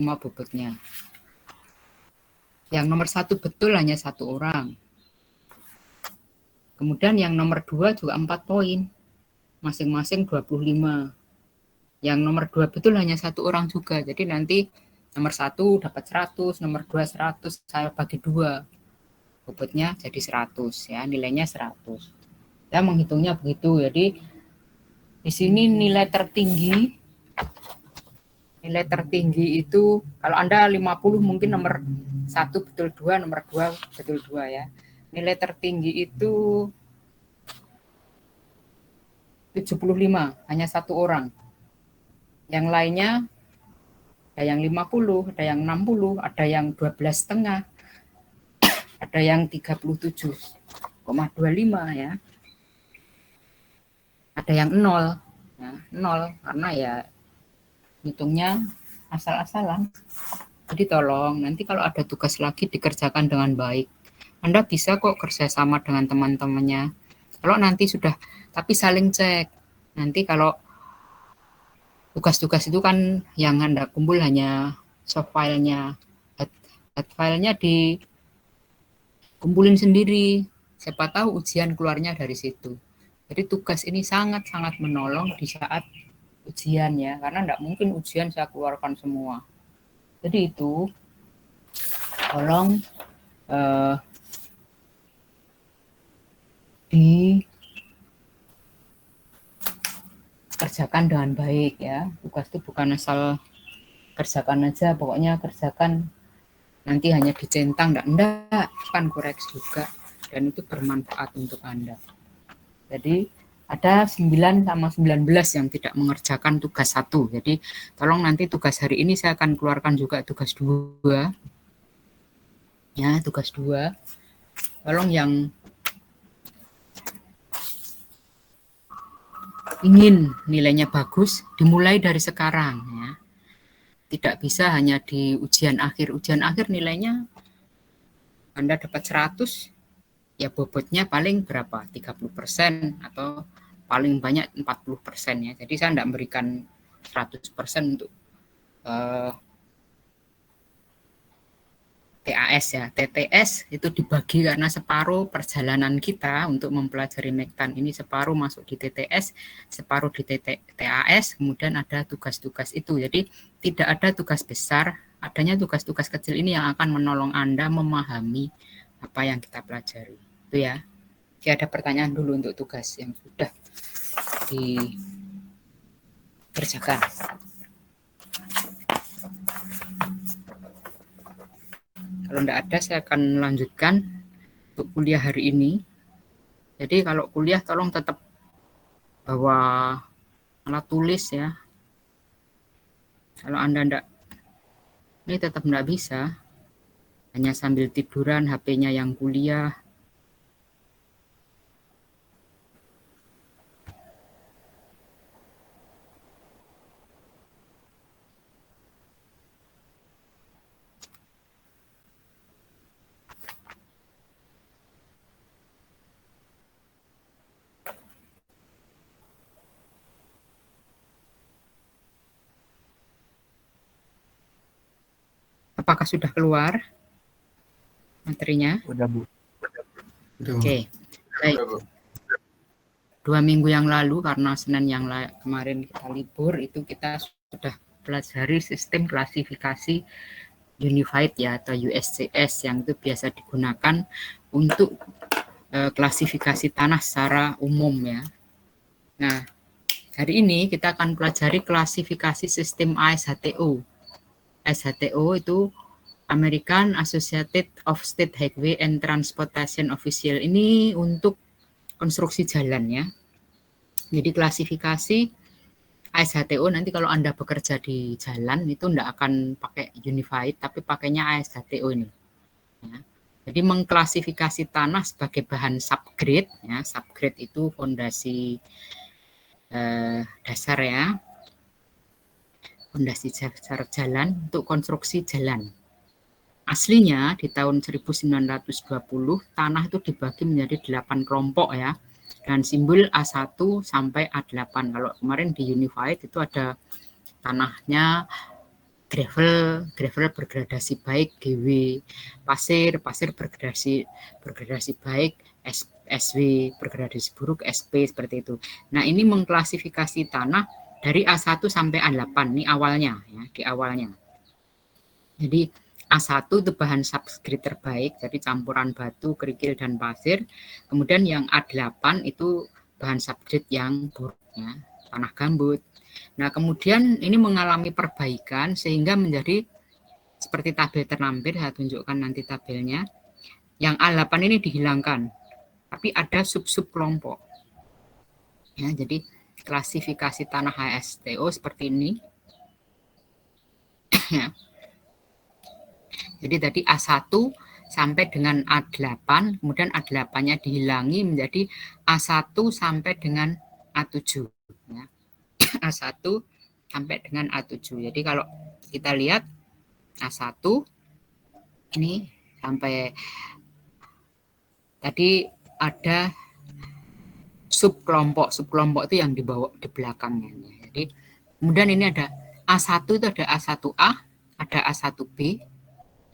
bobotnya. Yang nomor 1 betul hanya 1 orang. Kemudian yang nomor 2 juga 4 poin. Masing-masing 25. Yang nomor 2 betul hanya 1 orang juga. Jadi nanti nomor 1 dapat 100, nomor 2 100, saya bagi 2. Bobotnya jadi 100 ya, nilainya 100. Ya menghitungnya begitu. Jadi di sini nilai tertinggi itu kalau Anda 50 mungkin nomor 1 betul 2, nomor 2 betul 2 ya. Nilai tertinggi itu 75, hanya 1 orang. Yang lainnya ada yang 50, ada yang 60, ada yang 12,5, ada yang 37,25 ya. Ada yang 0. Ya, 0 karena ya hitungnya asal-asalan. Jadi tolong nanti kalau ada tugas lagi dikerjakan dengan baik. Anda bisa kok kerjasama dengan teman-temannya. Kalau nanti sudah, tapi saling cek. Nanti kalau tugas-tugas itu kan yang Anda kumpul hanya soft filenya, hard filenya dikumpulin sendiri. Siapa tahu ujian keluarnya dari situ. Jadi tugas ini sangat-sangat menolong di saat ujian ya, karena tidak mungkin ujian saya keluarkan semua. Jadi itu tolong dikerjakan dengan baik ya. Tugas itu bukan asal kerjakan aja, pokoknya kerjakan nanti hanya dicentang, enggak, kan koreksi juga dan itu bermanfaat untuk Anda. Jadi ada 9 sama 19 yang tidak mengerjakan tugas 1. Jadi tolong nanti tugas hari ini saya akan keluarkan juga tugas 2. Ya, tugas 2. Tolong yang ingin nilainya bagus dimulai dari sekarang ya. Tidak bisa hanya di ujian akhir. Ujian akhir nilainya Anda dapat 100, ya bobotnya paling berapa? 30% atau paling banyak 40% ya. Jadi saya tidak memberikan 100% untuk TAS ya. TTS itu dibagi karena separuh perjalanan kita untuk mempelajari Mektan ini separuh masuk di TTS, separuh di TAS, kemudian ada tugas-tugas itu. Jadi tidak ada tugas besar, adanya tugas-tugas kecil ini yang akan menolong Anda memahami apa yang kita pelajari. Itu ya. Jadi ada pertanyaan dulu untuk tugas yang sudah dikerjakan. Kalau tidak ada, saya akan melanjutkan untuk kuliah hari ini. Jadi kalau kuliah tolong tetap bawa alat tulis ya. Kalau Anda tidak, ini tetap tidak bisa. Hanya sambil tiduran, HP-nya yang kuliah. Apakah sudah keluar materinya? Udah, Bu. Oke, baik. 2 minggu yang lalu karena Senin yang kemarin kita libur itu kita sudah pelajari sistem klasifikasi Unified ya atau USCS yang itu biasa digunakan untuk klasifikasi tanah secara umum ya. Nah, hari ini kita akan pelajari klasifikasi sistem ASHTO. ASHTO itu American Associated of State Highway and Transportation Official, ini untuk konstruksi jalan ya. Jadi klasifikasi ASHTO nanti kalau Anda bekerja di jalan itu tidak akan pakai Unified tapi pakainya ASHTO ini. Ya. Jadi mengklasifikasi tanah sebagai bahan subgrade ya. Subgrade itu fondasi dasar ya. Fondasi dasar jalan untuk konstruksi jalan. Aslinya di tahun 1920 tanah itu dibagi menjadi 8 kelompok ya. Dan simbol A1 sampai A8. Kalau kemarin di Unified itu ada tanahnya gravel bergradasi baik GW, pasir bergradasi baik SW, bergradasi buruk SP, seperti itu. Nah, ini mengklasifikasi tanah dari A1 sampai A8, ini awalnya ya, di awalnya. Jadi A1 itu bahan substrate terbaik, jadi campuran batu, kerikil, dan pasir. Kemudian yang A8 itu bahan substrate yang buruk, ya, tanah gambut. Nah, kemudian ini mengalami perbaikan sehingga menjadi seperti tabel terlampir, saya tunjukkan nanti tabelnya. Yang A8 ini dihilangkan, tapi ada sub-sub kelompok. Ya, jadi klasifikasi tanah HSTO seperti ini. Ya. Jadi tadi A1 sampai dengan A8, kemudian A8-nya dihilangi menjadi A1 sampai dengan A7. Ya. A1 sampai dengan A7. Jadi kalau kita lihat A1 ini sampai tadi ada subkelompok itu yang dibawa di belakangnya. Jadi kemudian ini ada A1 itu ada A1A, ada A1B,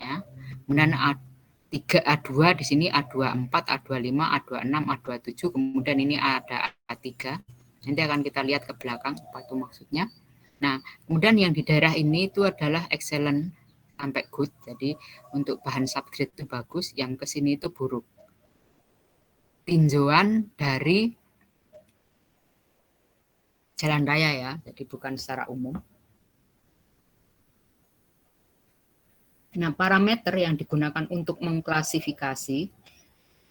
ya. Kemudian A3, A2 di sini A24, A25, A26, A27, kemudian ini ada A3. Nanti akan kita lihat ke belakang apa itu maksudnya. Nah, kemudian yang di daerah ini itu adalah excellent sampai good. Jadi untuk bahan substrate itu bagus, yang ke sini itu buruk. Tinjauan dari jalan raya ya, jadi bukan secara umum. Nah, parameter yang digunakan untuk mengklasifikasi,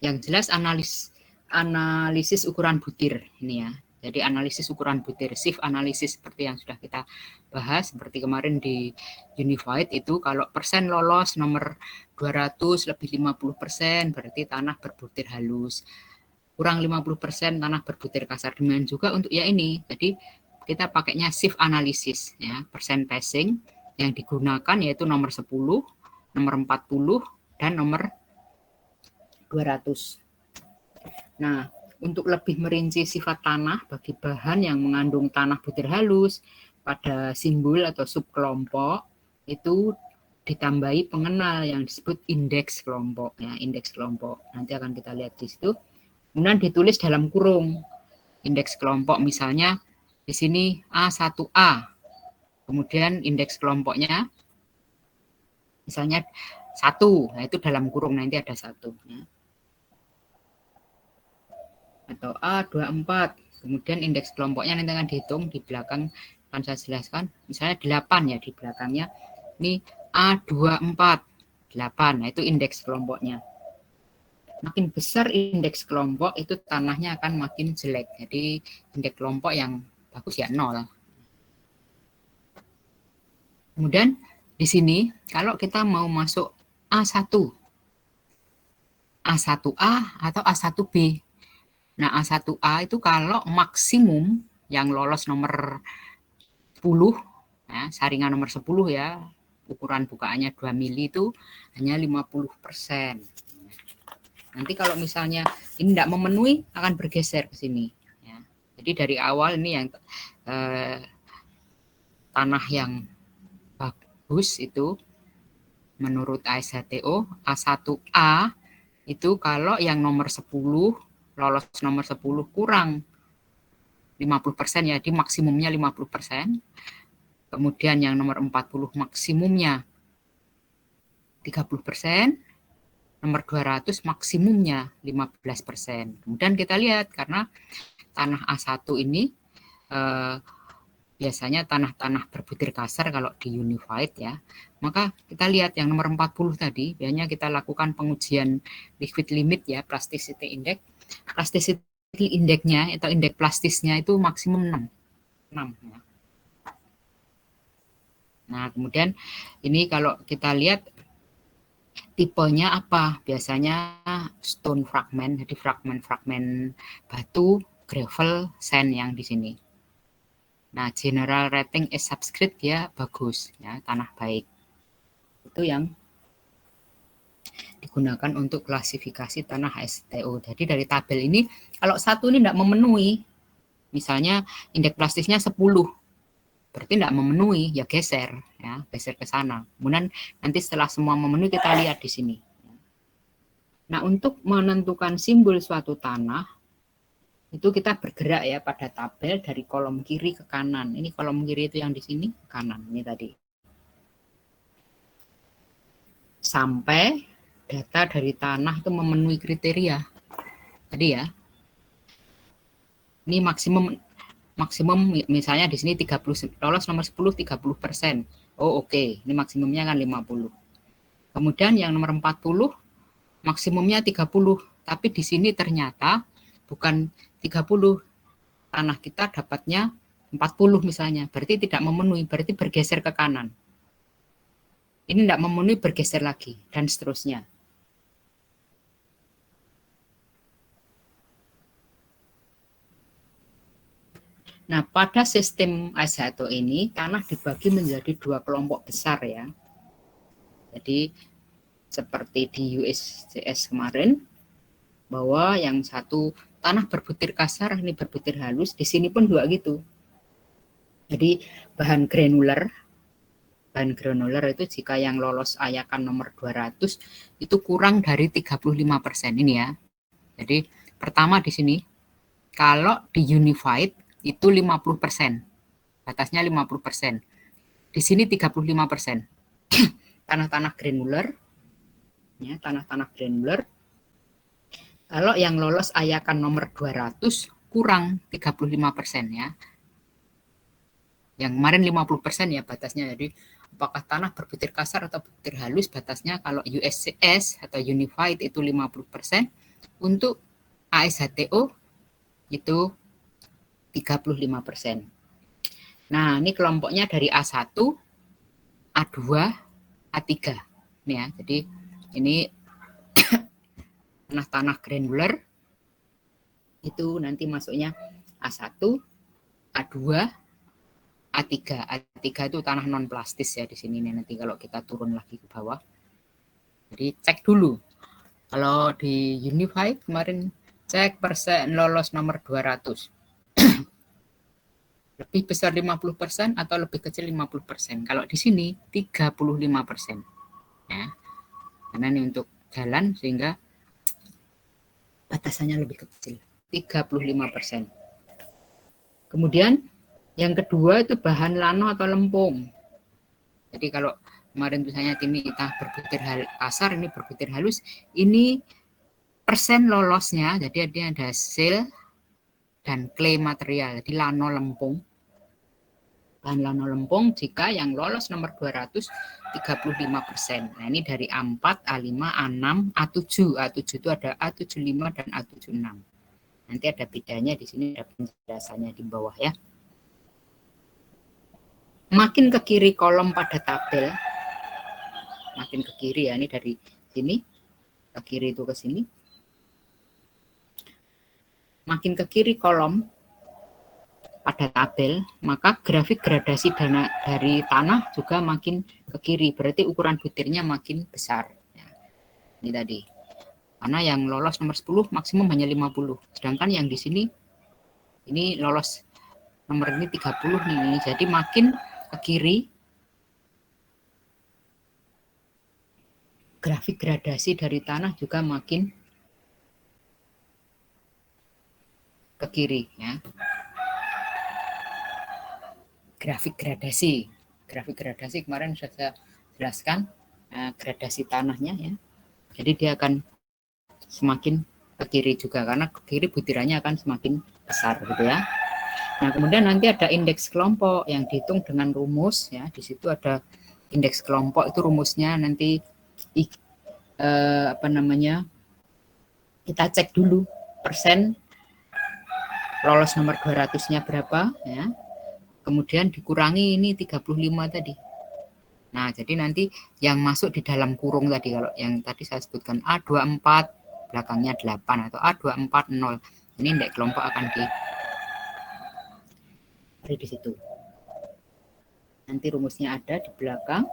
yang jelas analisis ukuran butir ini ya. Jadi analisis ukuran butir, shift analisis seperti yang sudah kita bahas, seperti kemarin di Unified itu kalau persen lolos nomor 200 lebih 50% berarti tanah berbutir halus. Kurang 50% tanah berbutir kasar. Demikian juga untuk ya ini. Jadi kita pakainya shift analisis ya, persen passing yang digunakan yaitu nomor 10, nomor 40 dan nomor 200. Nah, untuk lebih merinci sifat tanah bagi bahan yang mengandung tanah butir halus pada simbol atau subkelompok itu ditambahi pengenal yang disebut indeks kelompok ya, indeks kelompok. Nanti akan kita lihat di situ. Kemudian ditulis dalam kurung indeks kelompok, misalnya di sini A1A. Kemudian indeks kelompoknya misalnya 1, nah itu dalam kurung nanti ada 1 ya. Atau A24, kemudian indeks kelompoknya nanti akan dihitung di belakang, akan saya jelaskan, misalnya 8 ya di belakangnya, ini A24, 8, nah itu indeks kelompoknya. Makin besar indeks kelompok itu tanahnya akan makin jelek, jadi indeks kelompok yang bagus ya 0. Kemudian di sini kalau kita mau masuk A1, A1A atau A1B. Nah, A1A itu kalau maksimum yang lolos nomor 10, ya, saringan nomor 10 ya, ukuran bukaannya 2 mili itu hanya 50%. Nanti kalau misalnya ini tidak memenuhi, akan bergeser ke sini. Ya. Jadi dari awal ini yang tanah yang bagus itu menurut ASHTO, A1A itu kalau yang nomor 10, lolos nomor 10 kurang 50% ya, di maksimumnya 50%. Kemudian yang nomor 40 maksimumnya 30%. Nomor 200 maksimumnya 15%. Kemudian kita lihat karena tanah A1 ini biasanya tanah-tanah berbutir kasar kalau di Unified ya. Maka kita lihat yang nomor 40 tadi, biasanya kita lakukan pengujian liquid limit ya, plasticity index. Plasticity indeknya atau indeks plastisnya itu maksimum 6 ya. Nah, kemudian ini kalau kita lihat tipenya apa? Biasanya stone fragment, jadi fragmen-fragmen batu, gravel, sand yang di sini. Nah, general rating is subscript ya bagus ya, tanah baik. Itu yang digunakan untuk klasifikasi tanah HSTO. Jadi dari tabel ini kalau 1 ini tidak memenuhi, misalnya indeks plastisnya 10, berarti tidak memenuhi, ya geser ke sana. Kemudian nanti setelah semua memenuhi kita lihat di sini. Nah, untuk menentukan simbol suatu tanah itu kita bergerak ya pada tabel dari kolom kiri ke kanan. Ini kolom kiri itu yang di sini ke kanan ini tadi. Sampai data dari tanah itu memenuhi kriteria. Tadi ya. Ini maksimum misalnya di sini 30 lolos nomor 10 30%. Oh oke, ini maksimumnya kan 50. Kemudian yang nomor 40 maksimumnya 30, tapi di sini ternyata bukan 30. Tanah kita dapatnya 40 misalnya, berarti tidak memenuhi, berarti bergeser ke kanan. Ini tidak memenuhi, bergeser lagi dan seterusnya. Nah, pada sistem AS1 ini, tanah dibagi menjadi 2 kelompok besar ya. Jadi, seperti di USCS kemarin, bahwa yang satu tanah berbutir kasar, ini berbutir halus, di sini pun juga gitu. Jadi, bahan granular itu jika yang lolos ayakan nomor 200, itu kurang dari 35% ini ya. Jadi, pertama di sini, kalau di unified, itu 50%. Batasnya 50%. Di sini 35%. Tanah-tanah granular. Ya, tanah-tanah granular. Kalau yang lolos ayakan nomor 200 kurang 35% ya. Yang kemarin 50% ya batasnya. Jadi apakah tanah berbutir kasar atau berbutir halus, batasnya kalau USCS atau unified itu 50%. Untuk AS1TO itu 35%. Nah, ini kelompoknya dari A1, A2, A3. Ini ya, jadi ini tanah-tanah granular itu nanti masuknya A1, A2, A3. A3 itu tanah non plastis ya di sini nih, nanti kalau kita turun lagi ke bawah. Jadi cek dulu. Kalau di Unified kemarin cek persen lolos nomor 200. Lebih besar 50% atau lebih kecil 50%. Kalau di sini 35%. Ya. Karena ini untuk jalan sehingga batasannya lebih kecil. 35%. Kemudian yang kedua itu bahan lano atau lempung. Jadi kalau kemarin misalnya kita berbutir kasar, ini berbutir halus, ini persen lolosnya, jadi ada seal dan clay material, jadi lano lempung. Bahan lano lempung jika yang lolos nomor 200 35%. Nah, ini dari A4, A5, A6, A7. A7 itu ada A75 dan A76. Nanti ada bedanya di sini, ada penjelasannya di bawah ya. Makin ke kiri kolom pada tabel, makin ke kiri ya, ini dari sini ke kiri itu ke sini. Makin ke kiri kolom pada tabel, maka grafik gradasi dana dari tanah juga makin ke kiri, berarti ukuran butirnya makin besar. Ya, ini tadi. Karena yang lolos nomor 10 maksimum hanya 50, sedangkan yang di sini ini lolos nomor ini 30 nih, jadi makin ke kiri grafik gradasi dari tanah juga makin ke kiri ya. Grafik gradasi kemarin sudah saya jelaskan gradasi tanahnya ya. Jadi dia akan semakin ke kiri juga karena ke kiri butirannya akan semakin besar gitu ya. Nah, kemudian nanti ada indeks kelompok yang dihitung dengan rumus ya. Di situ ada indeks kelompok, itu rumusnya nanti kita cek dulu persen lolos nomor 200-nya berapa ya. Kemudian dikurangi ini 35 tadi. Nah, jadi nanti yang masuk di dalam kurung tadi, kalau yang tadi saya sebutkan A24 belakangnya 8 atau A240. Ini indeks kelompok akan di situ. Nanti rumusnya ada di belakang.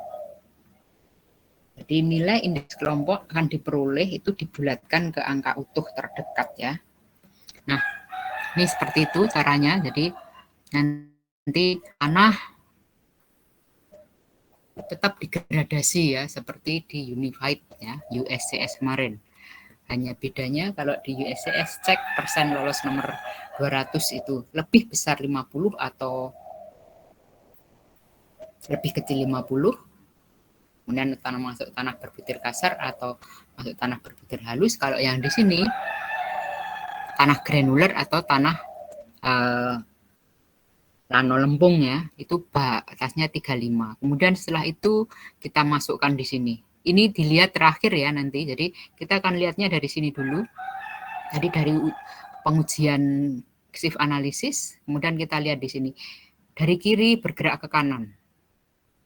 Jadi nilai indeks kelompok akan diperoleh itu dibulatkan ke angka utuh terdekat ya. Nah, ini seperti itu caranya. Jadi nanti tanah tetap digradasi ya, seperti di Unified ya, USCS kemarin. Hanya bedanya kalau di USCS cek persen lolos nomor 200 itu lebih besar 50 atau lebih kecil 50, kemudian tanah masuk tanah berbutir kasar atau masuk tanah berbutir halus. Kalau yang di sini tanah granular atau tanah lano lempung ya, itu batasnya 35. Kemudian setelah itu kita masukkan di sini. Ini dilihat terakhir ya nanti. Jadi kita akan lihatnya dari sini dulu. Jadi dari pengujian shift analisis, kemudian kita lihat di sini. Dari kiri bergerak ke kanan.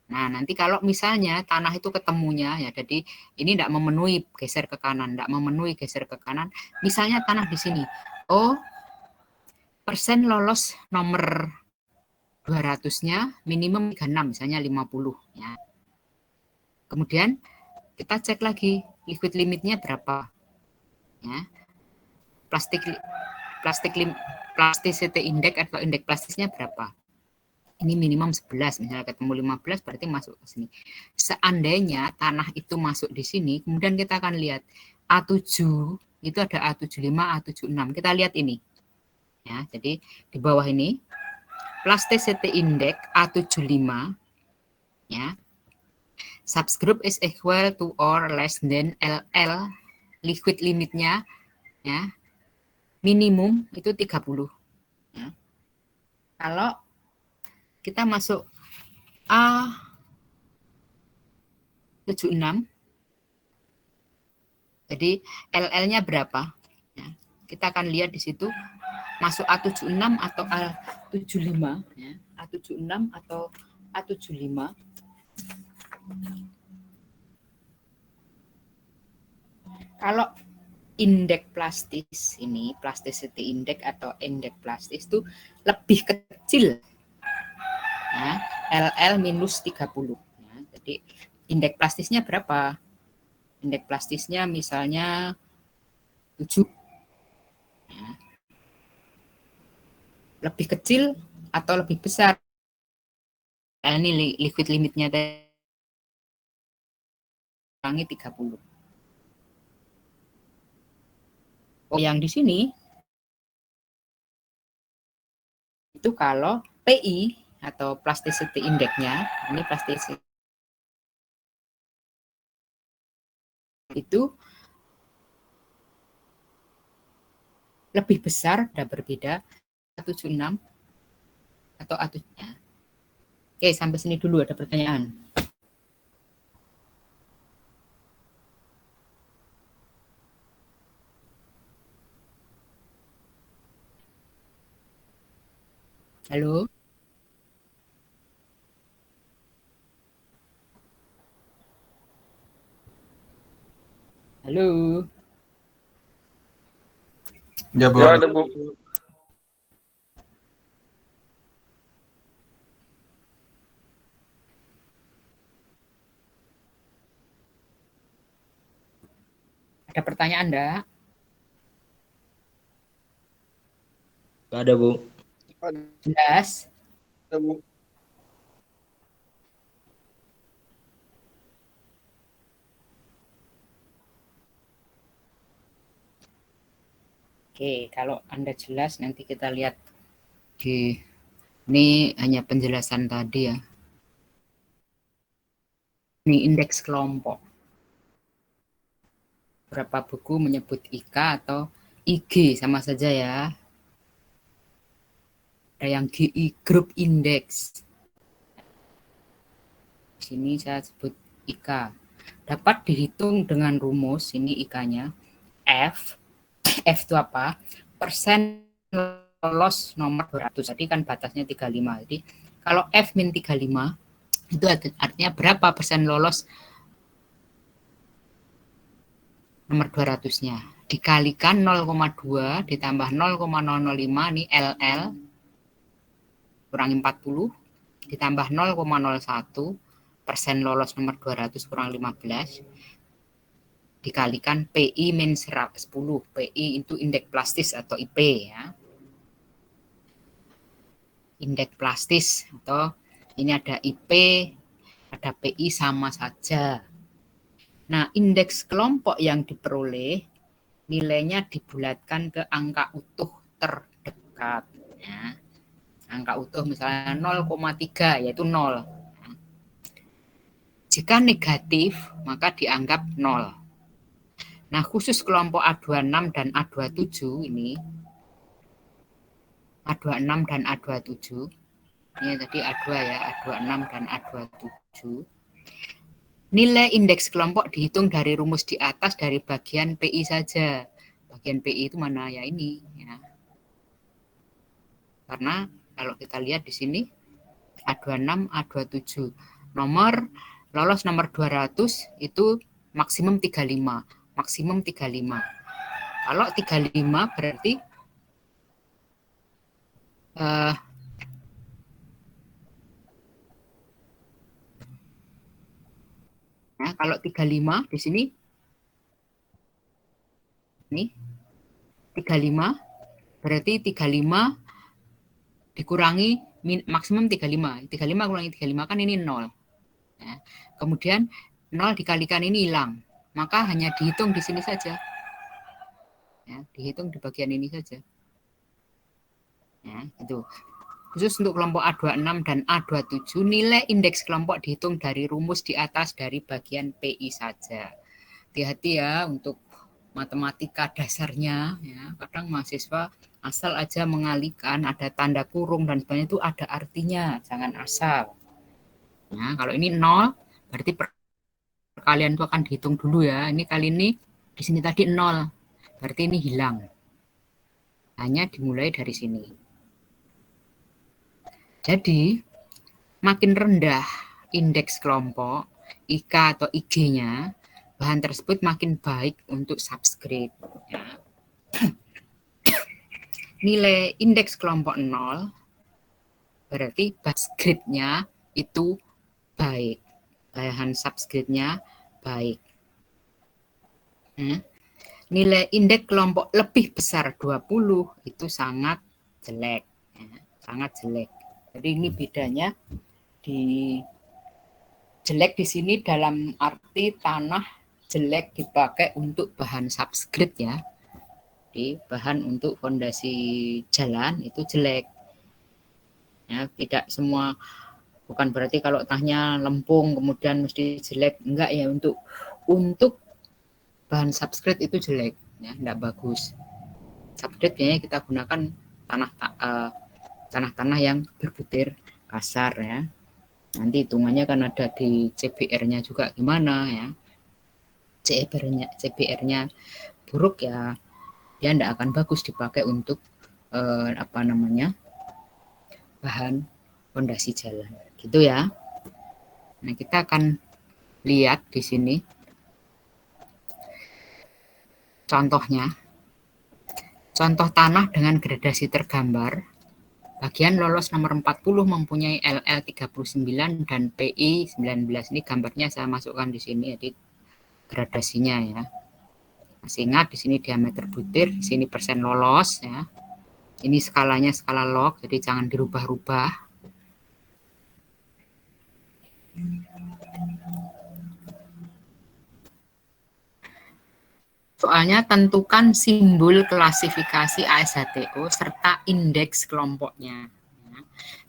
Nah, nanti kalau misalnya tanah itu ketemunya ya, jadi ini tidak memenuhi geser ke kanan, tidak memenuhi geser ke kanan. Misalnya tanah di sini. Oh, persen lolos nomor 200-nya minimum 36, misalnya 50 ya. Kemudian kita cek lagi liquid limitnya berapa. Ya. Plasticity index atau indeks plastisnya berapa. Ini minimum 11, misalnya ketemu 15 berarti masuk ke sini. Seandainya tanah itu masuk di sini, kemudian kita akan lihat A7 itu ada A75, A76. Kita lihat ini. Ya, jadi di bawah ini plasticity index A75 ya. Subgroup is equal to or less than LL, liquid limitnya ya. Minimum itu 30 ya. Kalau kita masuk A76, jadi LL-nya berapa? Ya, kita akan lihat di situ masuk A76 atau A75 ya. A76 atau A75. Kalau indeks plastis ini, plasticity index atau indeks plastis itu lebih kecil ya, LL minus 30 ya. Jadi indeks plastisnya berapa? Indeks plastisnya misalnya 7 ya. Lebih kecil atau lebih besar, ini liquid limitnya kurangi 30. Oh, yang di sini itu kalau PI atau plasticity index-nya, ini plasticity itu lebih besar dan berbeda A76 atau A7-nya. Oke, sampai sini dulu ada pertanyaan. Halo? Halo? Ya, Bu. Ya, ada Bu. Ada pertanyaan enggak? Gak ada, Bu. Jelas? Ada Bu. Oke, kalau Anda jelas nanti kita lihat di ini hanya penjelasan tadi ya. Ini indeks kelompok. Berapa buku menyebut IK atau IG sama saja ya. Ada yang GI Group Index. Di sini saya sebut IK. Dapat dihitung dengan rumus, ini IK-nya. F itu apa? Persen lolos nomor 200. Tadi kan batasnya 35. Jadi kalau F min 35 itu artinya berapa persen lolos nomor 200-nya. Dikalikan 0,2 ditambah 0,005 ini LL kurangi 40 ditambah 0,01 persen lolos nomor 200 kurang 15 dikalikan PI min 10. PI itu indeks plastis atau IP ya. Indeks plastis atau ini ada IP, Ada PI sama saja. Nah, indeks kelompok yang diperoleh nilainya dibulatkan ke angka utuh terdekat. Ya. Angka utuh misalnya 0,3 yaitu 0. Jika negatif, maka dianggap 0. Nah, khusus kelompok A26 dan A27 ini, A26 dan A27, ini tadi A2 ya, A26 dan A27, nilai indeks kelompok dihitung dari rumus di atas dari bagian PI saja. Bagian PI itu mana ya ini? Ya. Karena kalau kita lihat di sini, A26, A27, lolos nomor 200 itu maksimum 35. Maksimum 35. Kalau 35 berarti nah, kalau 35 di sini ini 35 berarti 35 dikurangi maksimum 35. 35 kurangi 35 kan ini 0. Ya. Kemudian 0 dikalikan ini hilang. Maka hanya dihitung di sini saja. Ya, dihitung di bagian ini saja. Ya, itu. Khusus untuk kelompok A26 dan A27, nilai indeks kelompok dihitung dari rumus di atas dari bagian PI saja. Hati-hati ya untuk matematika dasarnya. Ya. Kadang mahasiswa asal aja mengalihkan, ada tanda kurung dan sebagainya itu ada artinya. Jangan asal. Nah, kalau ini 0, berarti perkalian itu akan dihitung dulu ya. Ini kali ini, di sini tadi 0. Berarti ini hilang. Hanya dimulai dari sini. Jadi, makin rendah indeks kelompok, IK atau IG-nya, bahan tersebut makin baik untuk subscribe. Ya. Nilai indeks kelompok 0, berarti subscribe-nya itu baik. Bahan subscribe-nya baik. Nilai indeks kelompok lebih besar 20 itu sangat jelek. Ya, sangat jelek. Jadi ini bedanya di jelek di sini dalam arti tanah jelek dipakai untuk bahan subscribe ya. Di bahan untuk fondasi jalan itu jelek. Ya, tidak semua, bukan berarti kalau tanahnya lempung kemudian mesti jelek, enggak ya, untuk bahan substrate itu jelek ya, enggak bagus. Substrate biasanya kita gunakan tanah-tanah yang berbutir kasar ya. Nanti hitungannya kan ada di CBR-nya juga gimana ya. CBR-nya buruk ya, dia enggak akan bagus dipakai untuk bahan fondasi jalan gitu ya. Nah, kita akan lihat di sini contohnya. Contoh tanah dengan gradasi tergambar. Bagian lolos nomor 40 mempunyai LL 39 dan PI 19. Ini gambarnya saya masukkan di sini, jadi gradasinya ya. Masih ingat di sini diameter butir, di sini persen lolos ya. Ini skalanya skala log, jadi jangan dirubah-rubah. Soalnya tentukan simbol klasifikasi ASHTO serta indeks kelompoknya.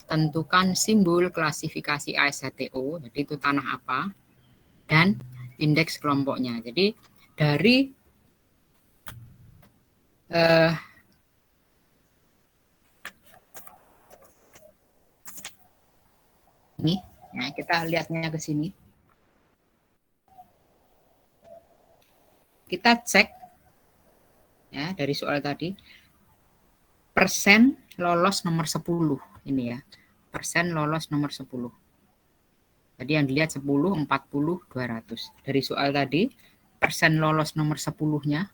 Tentukan simbol klasifikasi ASHTO, jadi itu tanah apa, dan indeks kelompoknya. Jadi dari ini, nah kita lihatnya ke sini. Kita cek ya dari soal tadi, persen lolos nomor 10 ini ya, persen lolos nomor 10. Tadi yang dilihat 10, 40, 200. Dari soal tadi, persen lolos nomor 10-nya.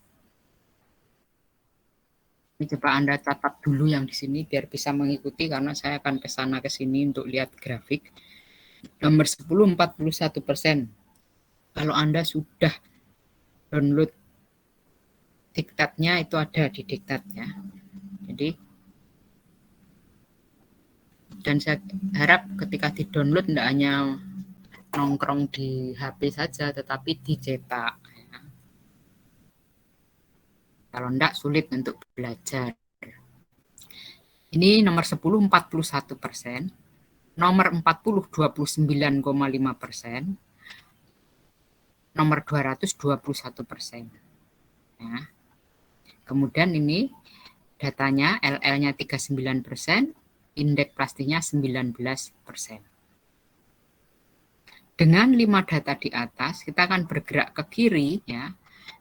Ini coba Anda catat dulu yang di sini biar bisa mengikuti, karena saya akan ke sana ke sini untuk lihat grafik. Nomor 10, 41%. Kalau Anda sudah download diktatnya, itu ada di diktatnya. Jadi, dan saya harap ketika di-download tidak hanya nongkrong di HP saja, tetapi dicetak. Ya. Kalau enggak, sulit untuk belajar. Ini nomor 10, 41%. Nomor 40, 29,5%. Nomor 200, 21%. Ya. Kemudian ini datanya, LL-nya 39%, indeks plastisnya 19%. Dengan 5 data di atas, kita akan bergerak ke kiri ya,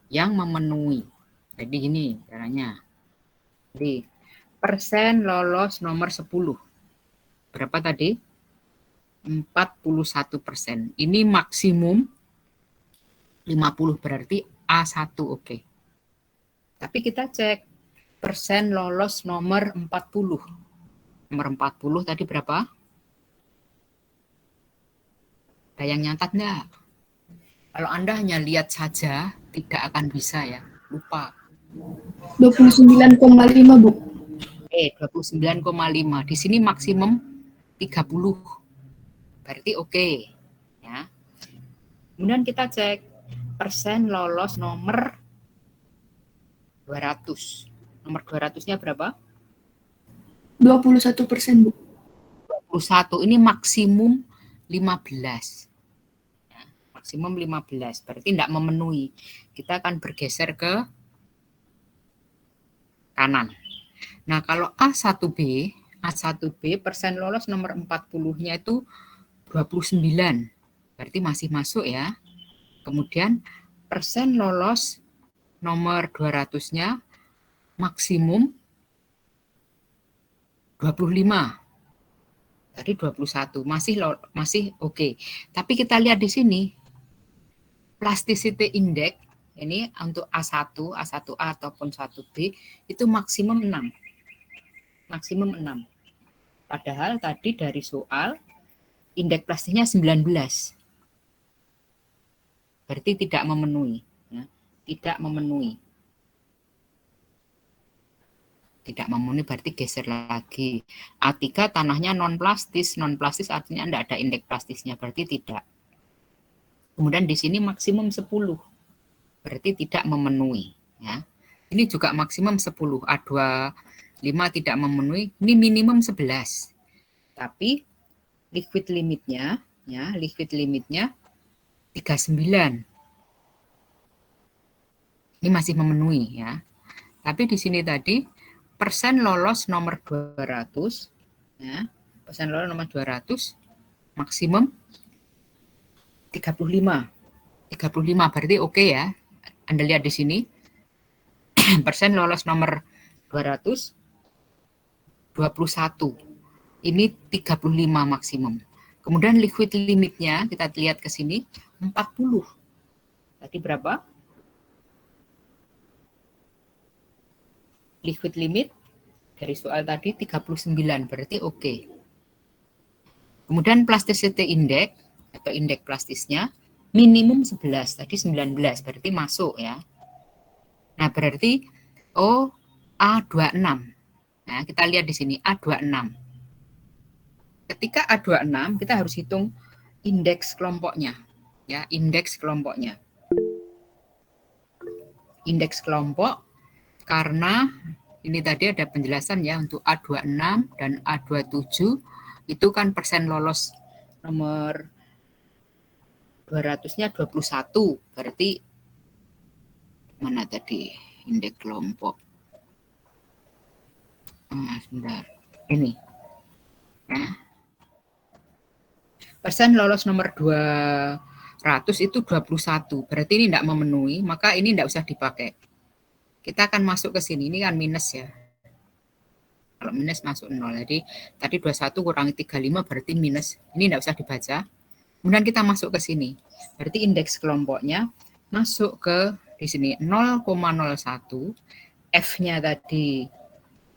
yang memenuhi. Jadi gini caranya. Jadi persen lolos nomor 10. Berapa tadi? 41%. Ini maksimum 50, berarti A1 oke. Tapi kita cek persen lolos nomor 40. Nomor 40 tadi berapa? Ada yang nyatat enggak? Kalau Anda hanya lihat saja, tidak akan bisa ya. Lupa. 29,5, Bu. 29,5. Di sini maksimum 30. Berarti oke. Ya. Kemudian kita cek persen lolos nomor 200. Nomor 200-nya berapa? 21%, Bu. 21. Ini maksimum 15. Ya, maksimum 15. Berarti tidak memenuhi. Kita akan bergeser ke kanan. Nah, kalau A1B persen lolos nomor 40-nya itu 29. Berarti masih masuk ya. Kemudian persen lolos nomor 200-nya maksimum 25. Tadi 21. Masih oke. Tapi kita lihat di sini plasticity index ini untuk A1, A1A ataupun 1B itu maksimum 6. Maksimum 6. Padahal tadi dari soal indeks plastisnya 19. Berarti tidak memenuhi. Ya. Tidak memenuhi. Tidak memenuhi berarti geser lagi. A3 tanahnya non-plastis. Non-plastis artinya tidak ada indeks plastisnya. Berarti tidak. Kemudian di sini maksimum 10. Berarti tidak memenuhi. Ya. Ini juga maksimum 10. A25 tidak memenuhi. Ini minimum 11. Tapi liquid limitnya, ya, liquid limitnya 39. Ini masih memenuhi ya. Tapi di sini tadi persen lolos nomor 200 ya. Persen lolos nomor 200 maksimum 35. 35 berarti oke ya. Anda lihat di sini persen lolos nomor 200 21. Ini 35 maksimum. Kemudian liquid limitnya kita lihat ke sini 40. Tadi berapa? Liquid limit dari soal tadi 39, berarti oke. Kemudian plasticity index atau indeks plastisnya minimum 11, tadi 19, berarti masuk ya. Nah, berarti A26. Nah, kita lihat di sini A26. Ketika A26 kita harus hitung indeks kelompoknya. Ya, indeks kelompoknya. Indeks kelompok karena ini tadi ada penjelasan ya untuk A26 dan A27 itu kan persen lolos nomor 200-nya 21. Berarti mana tadi indeks kelompok? Sebentar. Ini. Ya. Persen lolos nomor 200 itu 21. Berarti ini tidak memenuhi, maka ini tidak usah dipakai. Kita akan masuk ke sini, ini kan minus ya. Kalau minus masuk 0, jadi tadi 21 kurangi 35 berarti minus. Ini tidak usah dibaca. Kemudian kita masuk ke sini. Berarti indeks kelompoknya masuk ke di sini 0,01. F-nya tadi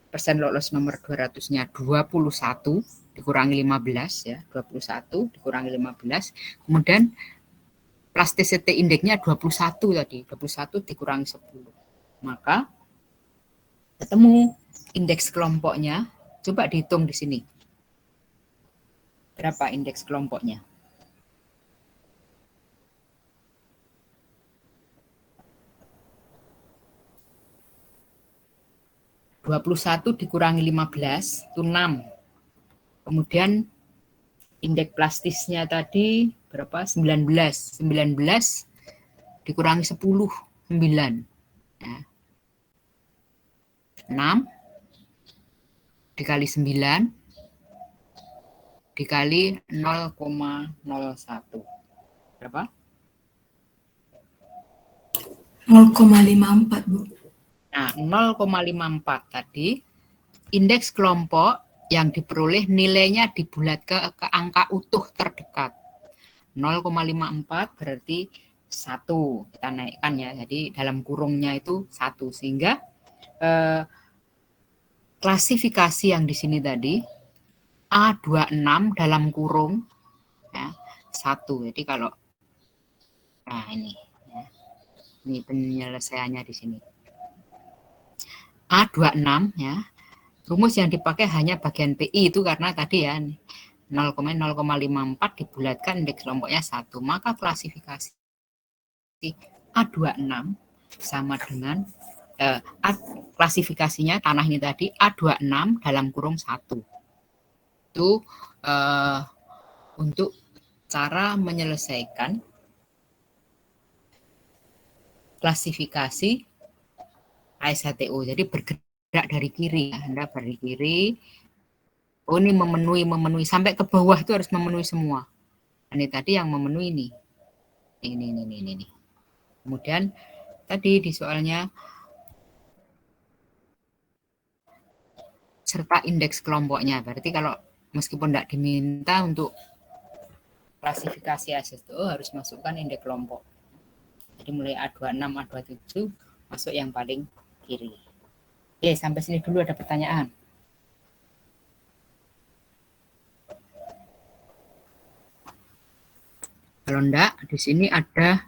persen lolos nomor 200-nya 21 dikurangi 15 ya, 21 dikurangi 15. Kemudian plasticity indeksnya 21 tadi, 21 dikurangi 10. Maka ketemu indeks kelompoknya. Coba dihitung di sini. Berapa indeks kelompoknya? 21 dikurangi 15 itu 6. Kemudian indeks plastisnya tadi berapa? 19. 19 dikurangi 10, 9. Ya. 6 dikali 9 dikali 0,01. Berapa? 0,54, Bu. Nah, 0,54 tadi indeks kelompok yang diperoleh nilainya dibulat ke angka utuh terdekat. 0,54 berarti 1. Kita naikkan ya. Jadi dalam kurungnya itu 1. Sehingga klasifikasi yang di sini tadi A26 dalam kurung ya, 1. Jadi kalau nah ini ya. Ini penyelesaiannya di sini. A26 ya. Rumus yang dipakai hanya bagian PI itu karena tadi ya 0,54 dibulatkan indeks kelompoknya 1. Maka klasifikasi A26 sama dengan klasifikasinya tanah ini tadi A26 dalam kurung 1. Itu untuk cara menyelesaikan klasifikasi ASHTO. Jadi bergerak dari kiri. Anda dari kiri. Oh, ini memenuhi sampai ke bawah itu harus memenuhi semua. Ini tadi yang memenuhi ini. Ini. Kemudian tadi di soalnya serta indeks kelompoknya. Berarti kalau meskipun tidak diminta untuk klasifikasi ASHTO harus masukkan indeks kelompok. Jadi mulai A26, A27 masuk yang paling kiri. Oke, sampai sini dulu ada pertanyaan. Kalau enggak, di sini ada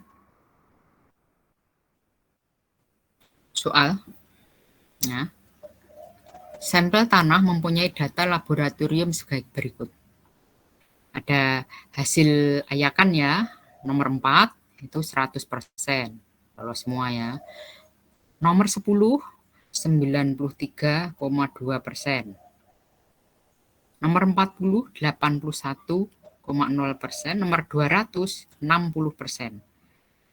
soal. Ya. Sampel tanah mempunyai data laboratorium sebagai berikut. Ada hasil ayakan ya, nomor 4 itu 100%. Kalau semua ya. Nomor 10 93,2%. Nomor 40 81,0%, nomor 200 60%.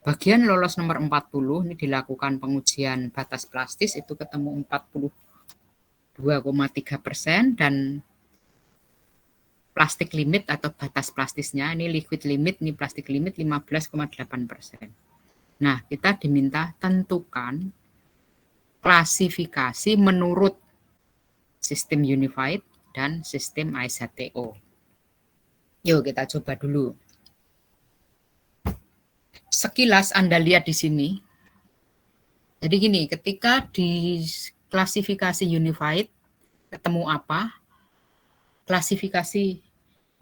Bagian lolos nomor 40 ini dilakukan pengujian batas plastis itu ketemu 42,3% dan plastik limit atau batas plastisnya ini liquid limit, ini plastik limit 15,8%. Nah, kita diminta tentukan klasifikasi menurut sistem unified dan sistem ASHTO. Yuk kita coba dulu. Sekilas Anda lihat di sini. Jadi gini, ketika di klasifikasi unified ketemu apa? Klasifikasi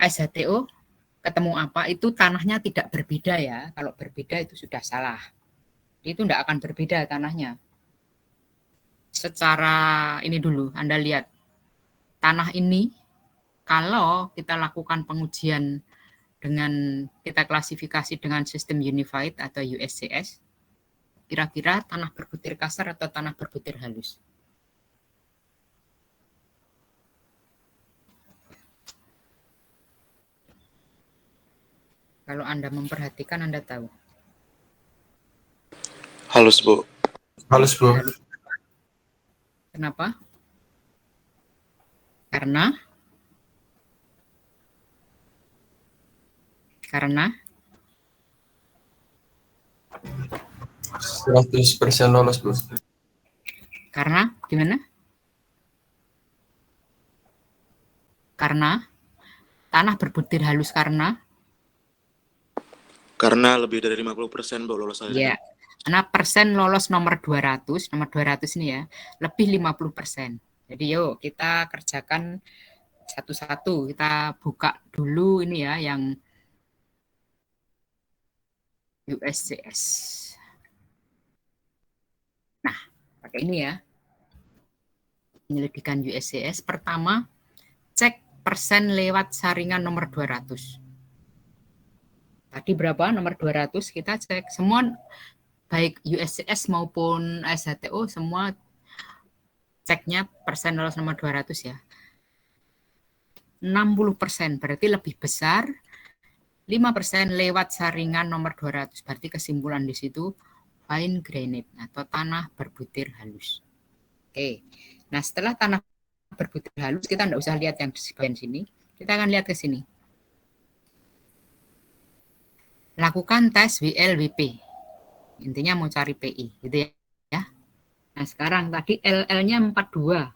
ASHTO ketemu apa? Itu tanahnya tidak berbeda ya. Kalau berbeda itu sudah salah. Itu tidak akan berbeda tanahnya. Secara ini dulu, Anda lihat. Tanah ini kalau kita lakukan pengujian dengan kita klasifikasi dengan sistem unified atau USCS, kira-kira tanah berbutir kasar atau tanah berbutir halus? Kalau Anda memperhatikan, Anda tahu. Halus, Bu. Halus, Bu. Kenapa? Karena 100% lolos, Bu. Karena gimana? Karena tanah berbutir halus karena lebih dari 50%, Bu, lolos akhirnya. ya. Karena persen lolos nomor 200 ini ya, lebih 50%. Jadi yuk kita kerjakan satu-satu. Kita buka dulu ini ya yang USCS. Nah, pakai ini ya. Penyelidikan USCS. Pertama, cek persen lewat saringan nomor 200. Tadi berapa? Nomor 200 kita cek. Semua baik USCS maupun ASHTO semua ceknya persen lolos nomor 200 ya. 60% berarti lebih besar. 5% lewat saringan nomor 200. Berarti kesimpulan di situ fine granite atau tanah berbutir halus. Oke. Nah, setelah tanah berbutir halus, kita nggak usah lihat yang di bagian sini. Kita akan lihat ke sini. Lakukan tes WL-WP. Intinya mau cari PI, gitu ya. Nah, sekarang tadi LL-nya 42,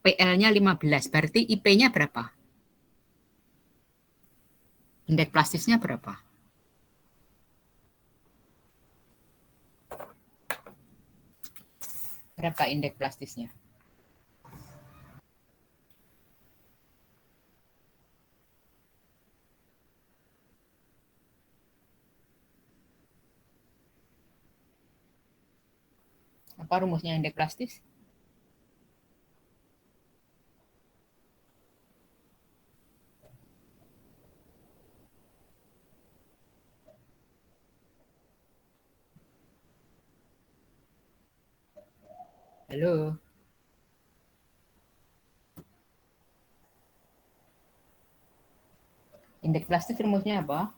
PL-nya 15. Berarti IP-nya berapa? Indeks plastisnya berapa? Berapa indeks plastisnya? Apa rumusnya indeks plastis? Halo. Indeks plastis rumusnya apa?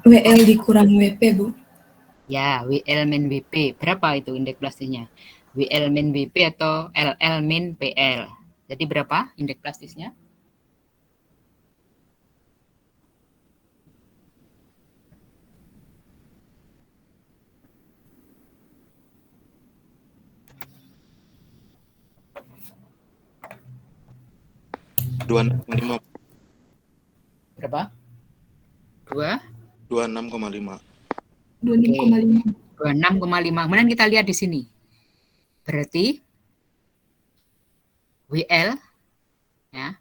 WL dikurang WP, Bu. Ya, WL min WP. Berapa itu indeks plastisnya? WL min WP atau LL min PL. Jadi berapa indeks plastisnya? Berapa? 26,5. 26,5. 26,5. Kemudian kita lihat di sini. Berarti WL ya.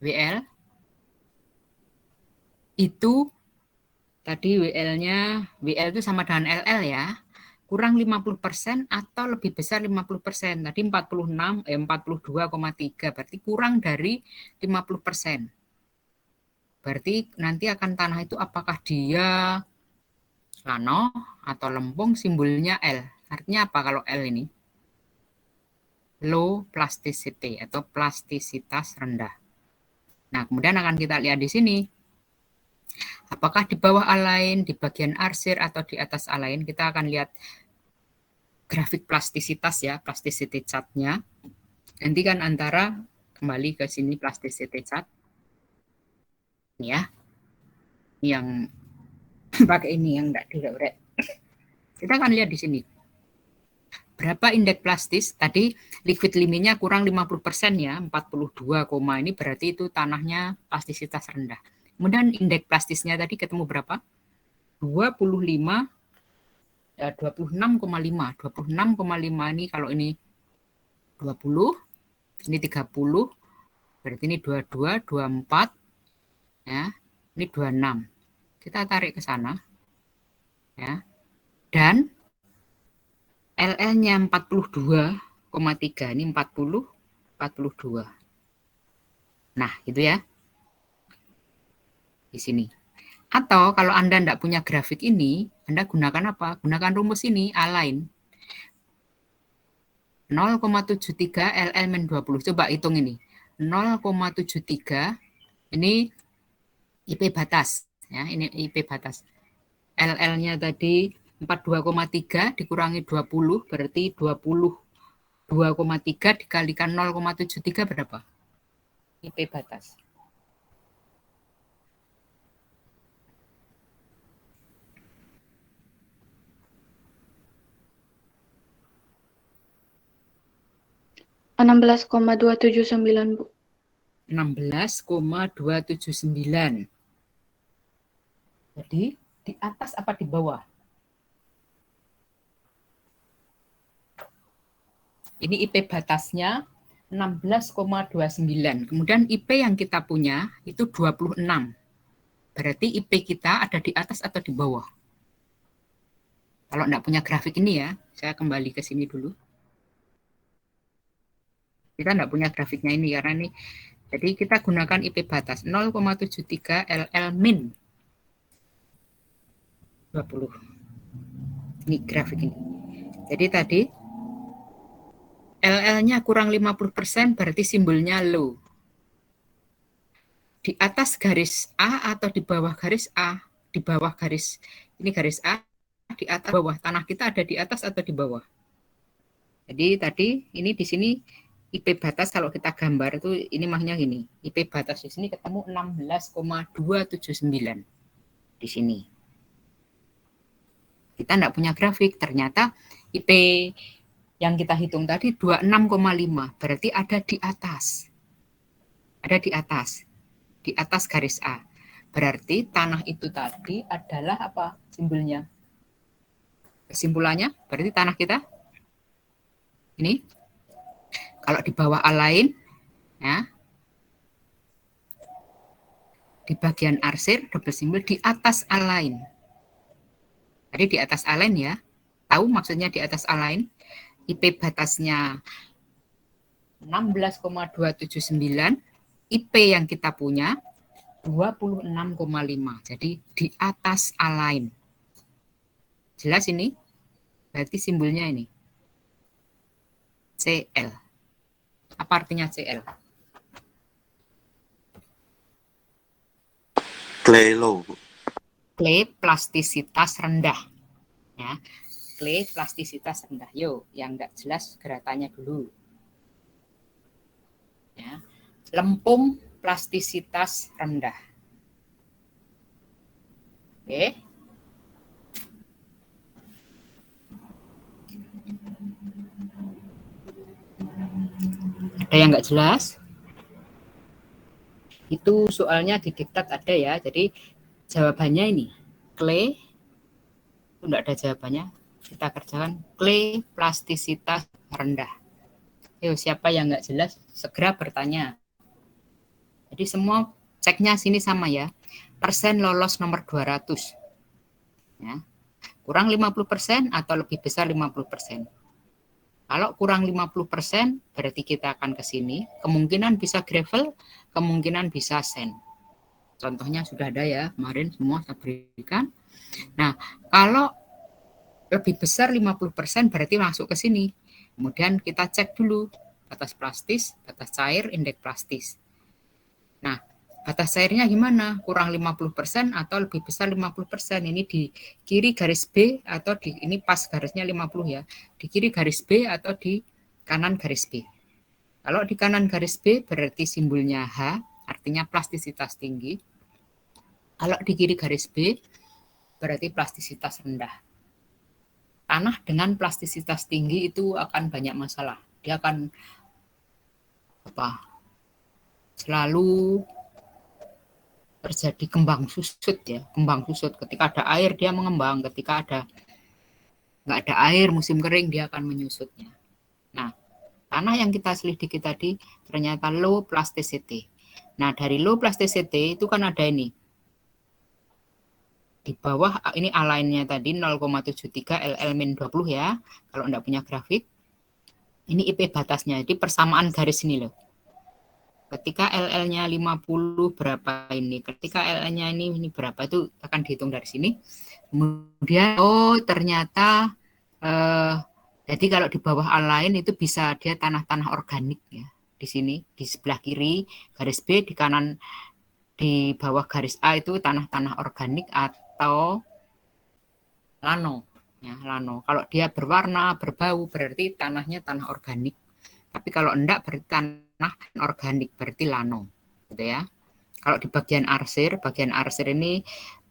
WL itu tadi WL-nya WL itu sama dengan LL ya. Kurang 50% atau lebih besar 50%. Tadi 42,3 berarti kurang dari 50%. Berarti nanti akan tanah itu apakah dia lano atau lempung, simbolnya L. Artinya apa kalau L ini? Low plasticity atau plastisitas rendah. Nah, kemudian akan kita lihat di sini. Apakah di bawah alain, di bagian arsir, atau di atas alain, kita akan lihat grafik plastisitas ya, plasticity chart-nya. Nanti kan antara kembali ke sini plasticity chart. Ya. Ini yang pakai ini yang enggak direk-rek. Kita akan lihat di sini. Berapa indeks plastis? Tadi liquid limitnya kurang 50% ya, 42, ini berarti itu tanahnya plastisitas rendah. Kemudian indeks plastisnya tadi ketemu berapa? 25, 26,5. 26,5 ini kalau ini 20, ini 30, berarti ini 22, 24, ya, ini 26. Kita tarik ke sana, ya, dan LL-nya 42,3, ini 40, 42. Nah, gitu ya. Di sini. Atau kalau Anda tidak punya grafik ini, Anda gunakan apa? Gunakan rumus ini, align. 0,73 LL min 20. Coba hitung ini. 0,73 ini IP batas. Ya, ini IP batas. LL-nya tadi 42,3 dikurangi 20, berarti 22,3 dikalikan 0,73 berapa? IP batas. $16,279, Bu. 16,279. Jadi di atas apa di bawah? Ini IP batasnya 16,29. Kemudian IP yang kita punya itu 26. Berarti IP kita ada di atas atau di bawah? Kalau enggak punya grafik ini ya, saya kembali ke sini dulu. Kita enggak punya grafiknya ini karena ini Jadi kita gunakan IP batas 0,73 LL min 20. Ini grafik ini. Jadi tadi LL-nya kurang 50% berarti simbolnya low. Di atas garis A atau di bawah garis A, di bawah garis, ini garis A, di atas bawah, tanah kita ada di atas atau di bawah. Jadi tadi ini di sini IP batas kalau kita gambar itu ini maknya gini. IP batas di sini ketemu 16,279 di sini. Kita enggak punya grafik, ternyata IP yang kita hitung tadi 26,5, berarti ada di atas. Ada di atas garis A. Berarti tanah itu tadi adalah apa simbolnya? Kesimpulannya, berarti tanah kita ini kalau di bawah A lain, ya, di bagian arsir double simbol di atas A lain. Jadi di atas A lain ya, tahu maksudnya di atas A lain? IP batasnya 16,279, IP yang kita punya 26,5. Jadi di atas A lain. Jelas ini? Berarti simbolnya ini. CL. Apa artinya CL? Clay low. Clay plastisitas rendah. Ya. Clay plastisitas rendah. Yo, yang enggak jelas gerakannya dulu. Ya. Lempung plastisitas rendah. Oke. Ada yang nggak jelas? Itu soalnya di diktat ada ya. Jadi jawabannya ini. Clay. Itu enggak ada jawabannya. Kita kerjakan clay plastisitas rendah. Yuk, siapa yang nggak jelas segera bertanya. Jadi semua ceknya sini sama ya. Persen lolos nomor 200. Ya. Kurang 50% atau lebih besar 50%. Kalau kurang 50% berarti kita akan ke sini. Kemungkinan bisa gravel, kemungkinan bisa sand. Contohnya sudah ada ya, kemarin semua saya berikan. Nah, kalau lebih besar 50% berarti masuk ke sini. Kemudian kita cek dulu batas plastis, batas cair, indeks plastis. Nah, batas cairnya gimana? Kurang 50% atau lebih besar 50%. Ini di kiri garis B atau di ini pas garisnya 50 ya. Di kiri garis B atau di kanan garis B. Kalau di kanan garis B berarti simbolnya H, artinya plastisitas tinggi. Kalau di kiri garis B berarti plastisitas rendah. Tanah dengan plastisitas tinggi itu akan banyak masalah. Dia akan selalu terjadi kembang susut ya, kembang susut. Ketika ada air dia mengembang, ketika nggak ada air musim kering dia akan menyusutnya. Nah, tanah yang kita selidiki tadi ternyata low plasticity. Nah, dari low plasticity itu kan ada ini. Di bawah ini A-line-nya tadi 0,73 LL-20 ya. Kalau enggak punya grafik. Ini IP batasnya. Jadi persamaan garis ini loh. Ketika LL-nya 50 berapa ini? Ketika LL-nya ini berapa itu akan dihitung dari sini. Kemudian ternyata jadi kalau di bawah A-line itu bisa dia tanah-tanah organik ya. Di sini di sebelah kiri garis B, di kanan di bawah garis A itu tanah-tanah organik atau lano ya, lano. Kalau dia berwarna berbau berarti tanahnya tanah organik, tapi kalau enggak berarti tanah organik berarti lano gitu ya. Kalau di bagian arsir ini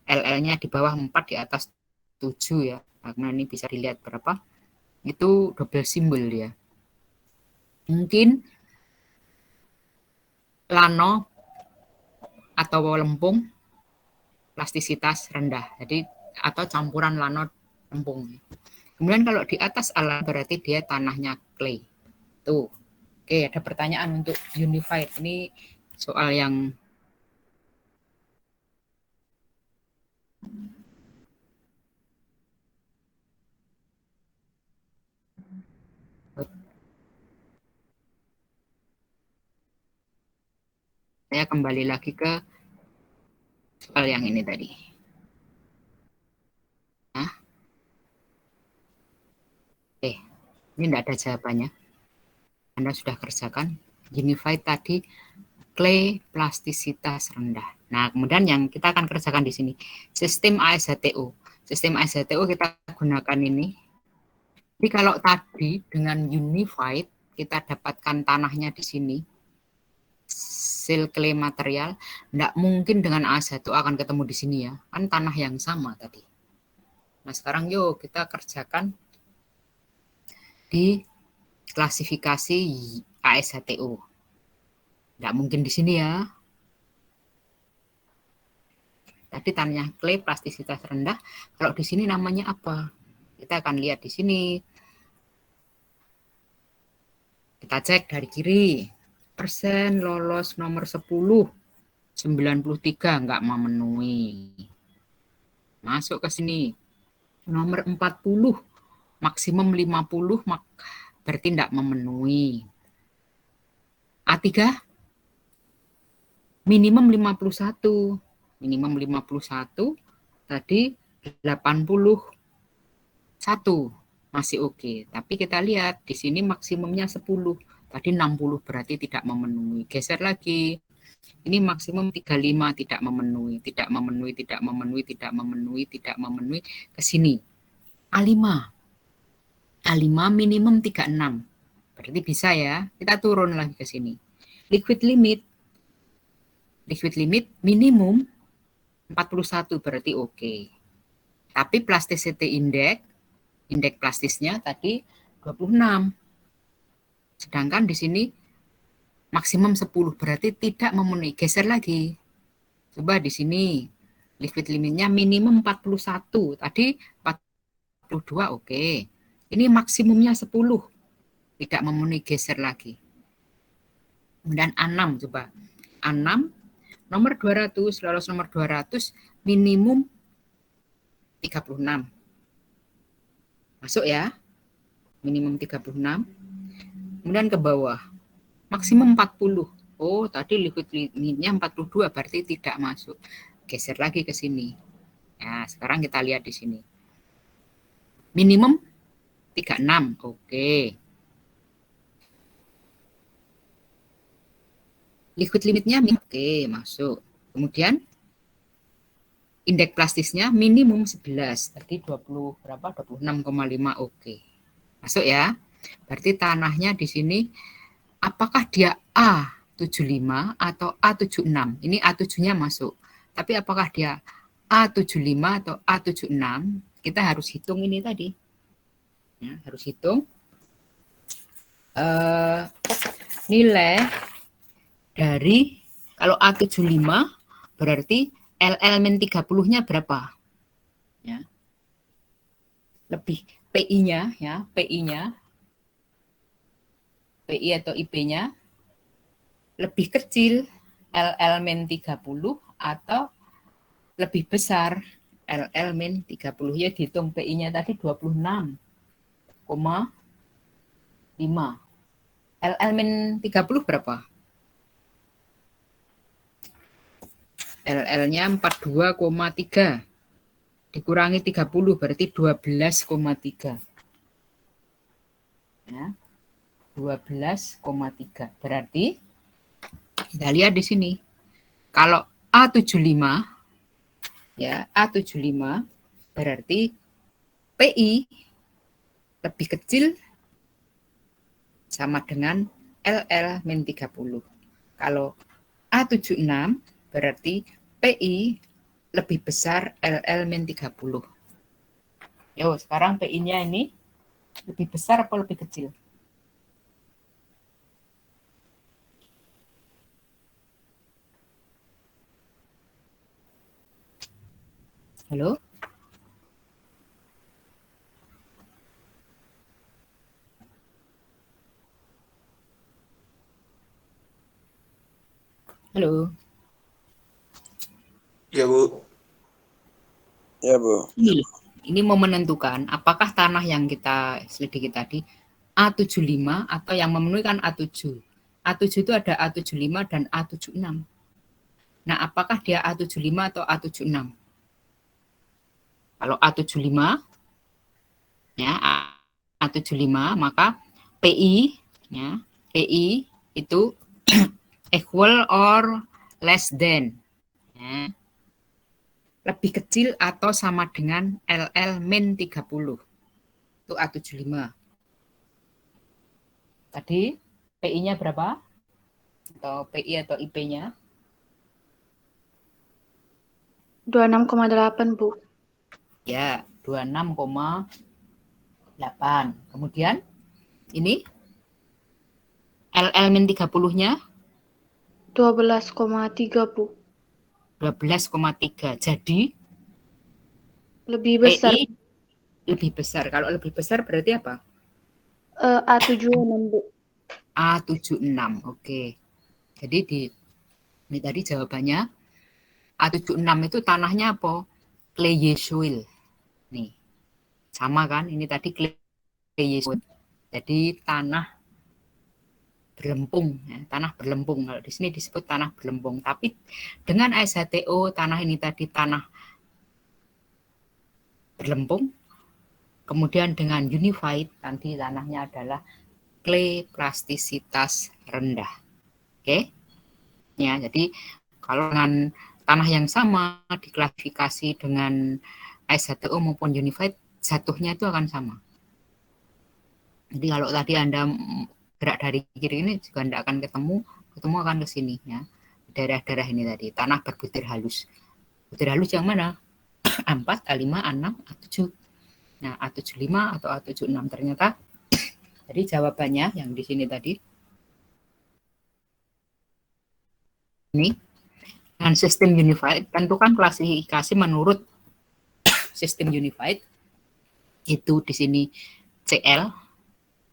LL-nya di bawah 4 di atas 7 ya, karena ini bisa dilihat berapa itu double simbol ya. Mungkin lano atau lempung plastisitas rendah. Jadi atau campuran lano lempung. Kemudian kalau di atas alam berarti dia tanahnya clay. Tuh. Oke, ada pertanyaan untuk unified. Ini soal yang Saya kembali lagi ke soal yang ini tadi. Oke, ini tidak ada jawabannya. Anda sudah kerjakan. Unified tadi, clay plastisitas rendah. Nah, kemudian yang kita akan kerjakan di sini, sistem ASHTO. Sistem ASHTO kita gunakan ini. Jadi kalau tadi dengan unified, kita dapatkan tanahnya di sini, sil clay material, tidak mungkin dengan ASHTO akan ketemu di sini ya. Kan tanah yang sama tadi. Nah, sekarang yuk kita kerjakan di klasifikasi ASHTO. Tidak mungkin di sini ya. Tadi tanahnya clay plastisitas rendah. Kalau di sini namanya apa? Kita akan lihat di sini. Kita cek dari kiri. Persen lolos nomor 10. 93 nggak memenuhi. Masuk ke sini. Nomor 40. Maksimum 50 berarti tidak memenuhi. A3 minimum 51. Minimum 51 tadi 81 masih oke. Tapi kita lihat di sini maksimumnya 10. Tadi 60 berarti tidak memenuhi. Geser lagi. Ini maksimum 35 tidak memenuhi, tidak memenuhi, tidak memenuhi, tidak memenuhi, tidak memenuhi ke sini. A5. A5 minimum 36. Berarti bisa ya. Kita turun lagi ke sini. Liquid limit. Liquid limit minimum 41 berarti oke. Tapi plasticity index, indeks plastisnya tadi 26. Sedangkan di sini maksimum 10 berarti tidak memenuhi. Geser lagi. Coba di sini liquid limitnya minimum 41. Tadi 42 oke. Ini maksimumnya 10. Tidak memenuhi, geser lagi. Kemudian A6 coba. A6 nomor 200, lolos nomor 200 minimum 36. Masuk ya. Minimum 36. Kemudian ke bawah. Maksimum 40. Oh, tadi liquid limitnya 42 berarti tidak masuk. Geser lagi ke sini. Nah, sekarang kita lihat di sini. Minimum 36. Oke. Liquid limitnya oke, masuk. Kemudian indeks plastisnya minimum 11. Tadi 20 berapa? 26,5 oke. Masuk ya. Berarti tanahnya di sini apakah dia A75 atau A76? Ini A7-nya masuk. Tapi apakah dia A75 atau A76? Kita harus hitung ini tadi. Ya, harus hitung nilai dari kalau A75 berarti LL-30-nya berapa? Ya. Lebih PI-nya ya, PI-nya PI atau IP-nya lebih kecil LL-30 atau lebih besar LL-30. Ya dihitung PI-nya tadi 26,5. LL-30 berapa? LL-nya 42,3. Dikurangi 30 berarti 12,3. Ya. 12,3. Berarti kita lihat di sini. Kalau A75 ya, A75 berarti PI lebih kecil sama dengan LL-30. Kalau A76 berarti PI lebih besar LL-30. Yo, sekarang PI-nya ini lebih besar atau lebih kecil? Halo? Halo? Ya, Bu. Ya, Bu. Ini mau menentukan apakah tanah yang kita selidiki tadi A75 atau yang memenuhi kan A7. A7 itu ada A75 dan A76. Nah, apakah dia A75 atau A76? Kalau A75, ya, A75, maka PI, ya, PI itu equal or less than, ya, lebih kecil atau sama dengan LL min 30. Itu A75. Tadi PI-nya berapa? Atau PI atau IP-nya? 26,8, Bu. Ya, 26,8. Kemudian ini LL min 30-nya 12,3, Bu. 12,3. Jadi Lebih besar. PI lebih besar. Kalau lebih besar berarti apa? A76, Bu. A76. Oke. Jadi ini tadi jawabannya A76 itu tanahnya apa? Clay soil. Nih. Sama kan? Ini tadi clay soil. Jadi tanah berlempung, ya, tanah berlempung. Kalau di sini disebut tanah berlempung. Tapi dengan SHTO tanah ini tadi tanah berlempung. Kemudian dengan unified nanti tanahnya adalah clay plastisitas rendah. Oke? Ya, jadi kalau dengan tanah yang sama diklasifikasi dengan SHTO maupun unified, jatuhnya itu akan sama. Jadi kalau tadi Anda gerak dari kiri ini juga tidak akan ketemu akan ke sini, ya. Daerah-daerah ini tadi, tanah berbutir halus. Butir halus yang mana? A4, A5, A6, A7. Nah, A75 atau A76 ternyata. Jadi jawabannya yang di sini tadi. Ini dengan sistem unified, tentukan klasifikasi menurut sistem unified. Itu di sini CL,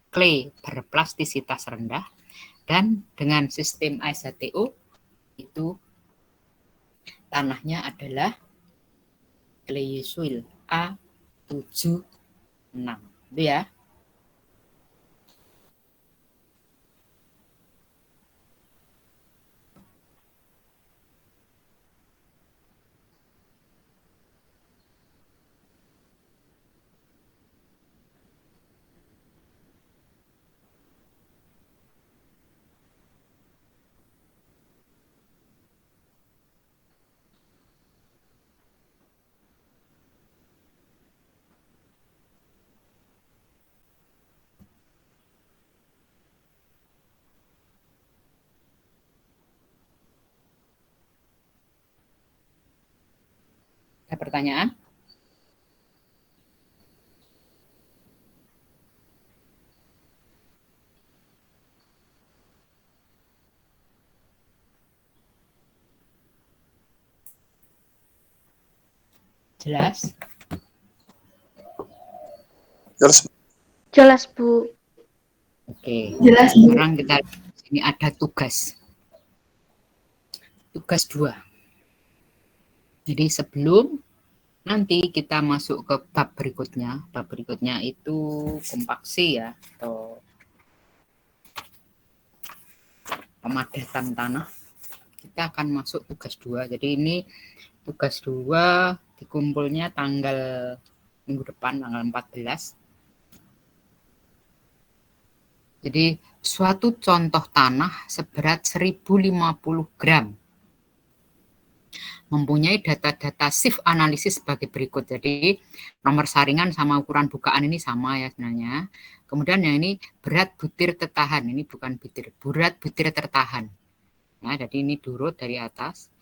clay berplastisitas rendah, dan dengan sistem SHTO itu tanahnya adalah clay soil A76. Itu ya. Ada pertanyaan? Jelas? Jelas, Bu. Oke. Jelas, Bu. Sekarang kita sini ada tugas. Tugas 2. Jadi sebelum nanti kita masuk ke bab berikutnya itu kompaksi, ya, atau pemadatan tanah. Kita akan masuk tugas 2. Jadi ini tugas 2 dikumpulnya tanggal minggu depan, tanggal 14. Jadi suatu contoh tanah seberat 1050 gram mempunyai data-data shift analisis sebagai berikut. Jadi nomor saringan sama ukuran bukaan ini sama ya sebenarnya. Kemudian yang ini berat butir tertahan, ini bukan butir, berat butir tertahan. Nah, jadi ini diurut dari atas.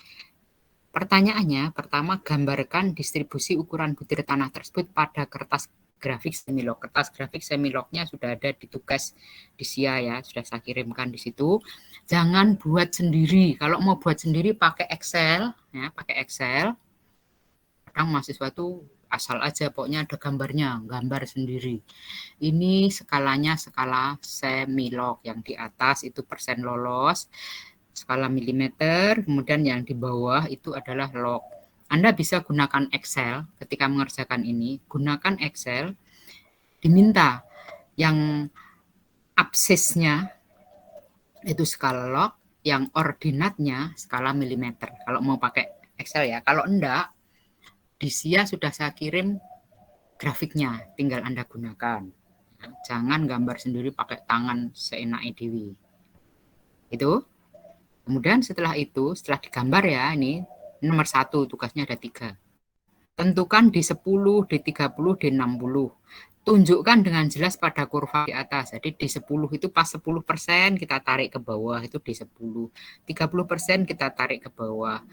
Pertanyaannya, pertama gambarkan distribusi ukuran butir tanah tersebut pada kertas grafik semilog. Kertas grafik semilognya sudah ada di tugas di SIA ya, sudah saya kirimkan di situ. Jangan buat sendiri. Kalau mau buat sendiri pakai Excel, ya, pakai Excel. Kadang mahasiswa itu asal aja, pokoknya ada gambarnya, gambar sendiri. Ini skalanya skala semilog, yang di atas itu persen lolos, skala milimeter, kemudian yang di bawah itu adalah log. Anda bisa gunakan Excel ketika mengerjakan ini, gunakan Excel, diminta yang absisnya itu skala log, yang ordinatnya skala milimeter. Kalau mau pakai Excel ya. Kalau enggak, di SIA sudah saya kirim grafiknya, tinggal Anda gunakan. Jangan gambar sendiri pakai tangan seenaknya dewi. Itu. Kemudian setelah itu, setelah digambar ya, ini nomor 1, tugasnya ada 3. Tentukan D10, D30, D60. Tunjukkan dengan jelas pada kurva di atas. Jadi D10 itu pas 10% kita tarik ke bawah, itu D10. 30% kita tarik ke bawah.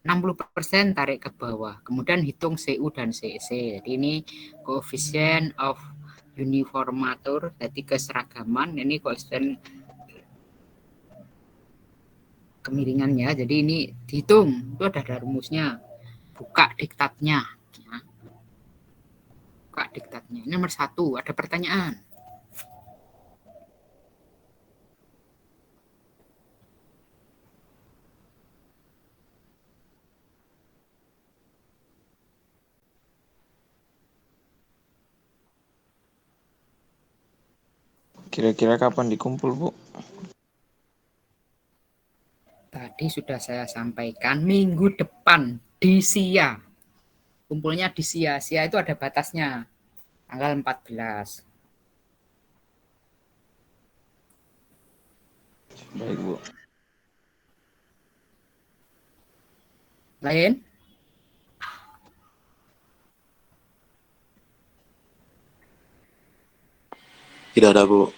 60% tarik ke bawah. Kemudian hitung CU dan CEC. Jadi ini coefficient of uniformatur, jadi keseragaman. Ini koefisien kemiringannya. Jadi ini dihitung. Itu ada rumusnya. Buka diktatnya. Ya. Buka diktatnya. Ini nomor 1. Ada pertanyaan? Kira-kira kapan dikumpul, Bu? Tadi sudah saya sampaikan minggu depan di SIA. Kumpulnya di SIA. SIA itu ada batasnya. Tanggal 14. Baik, Bu. Lain? Tidak ada, Bu.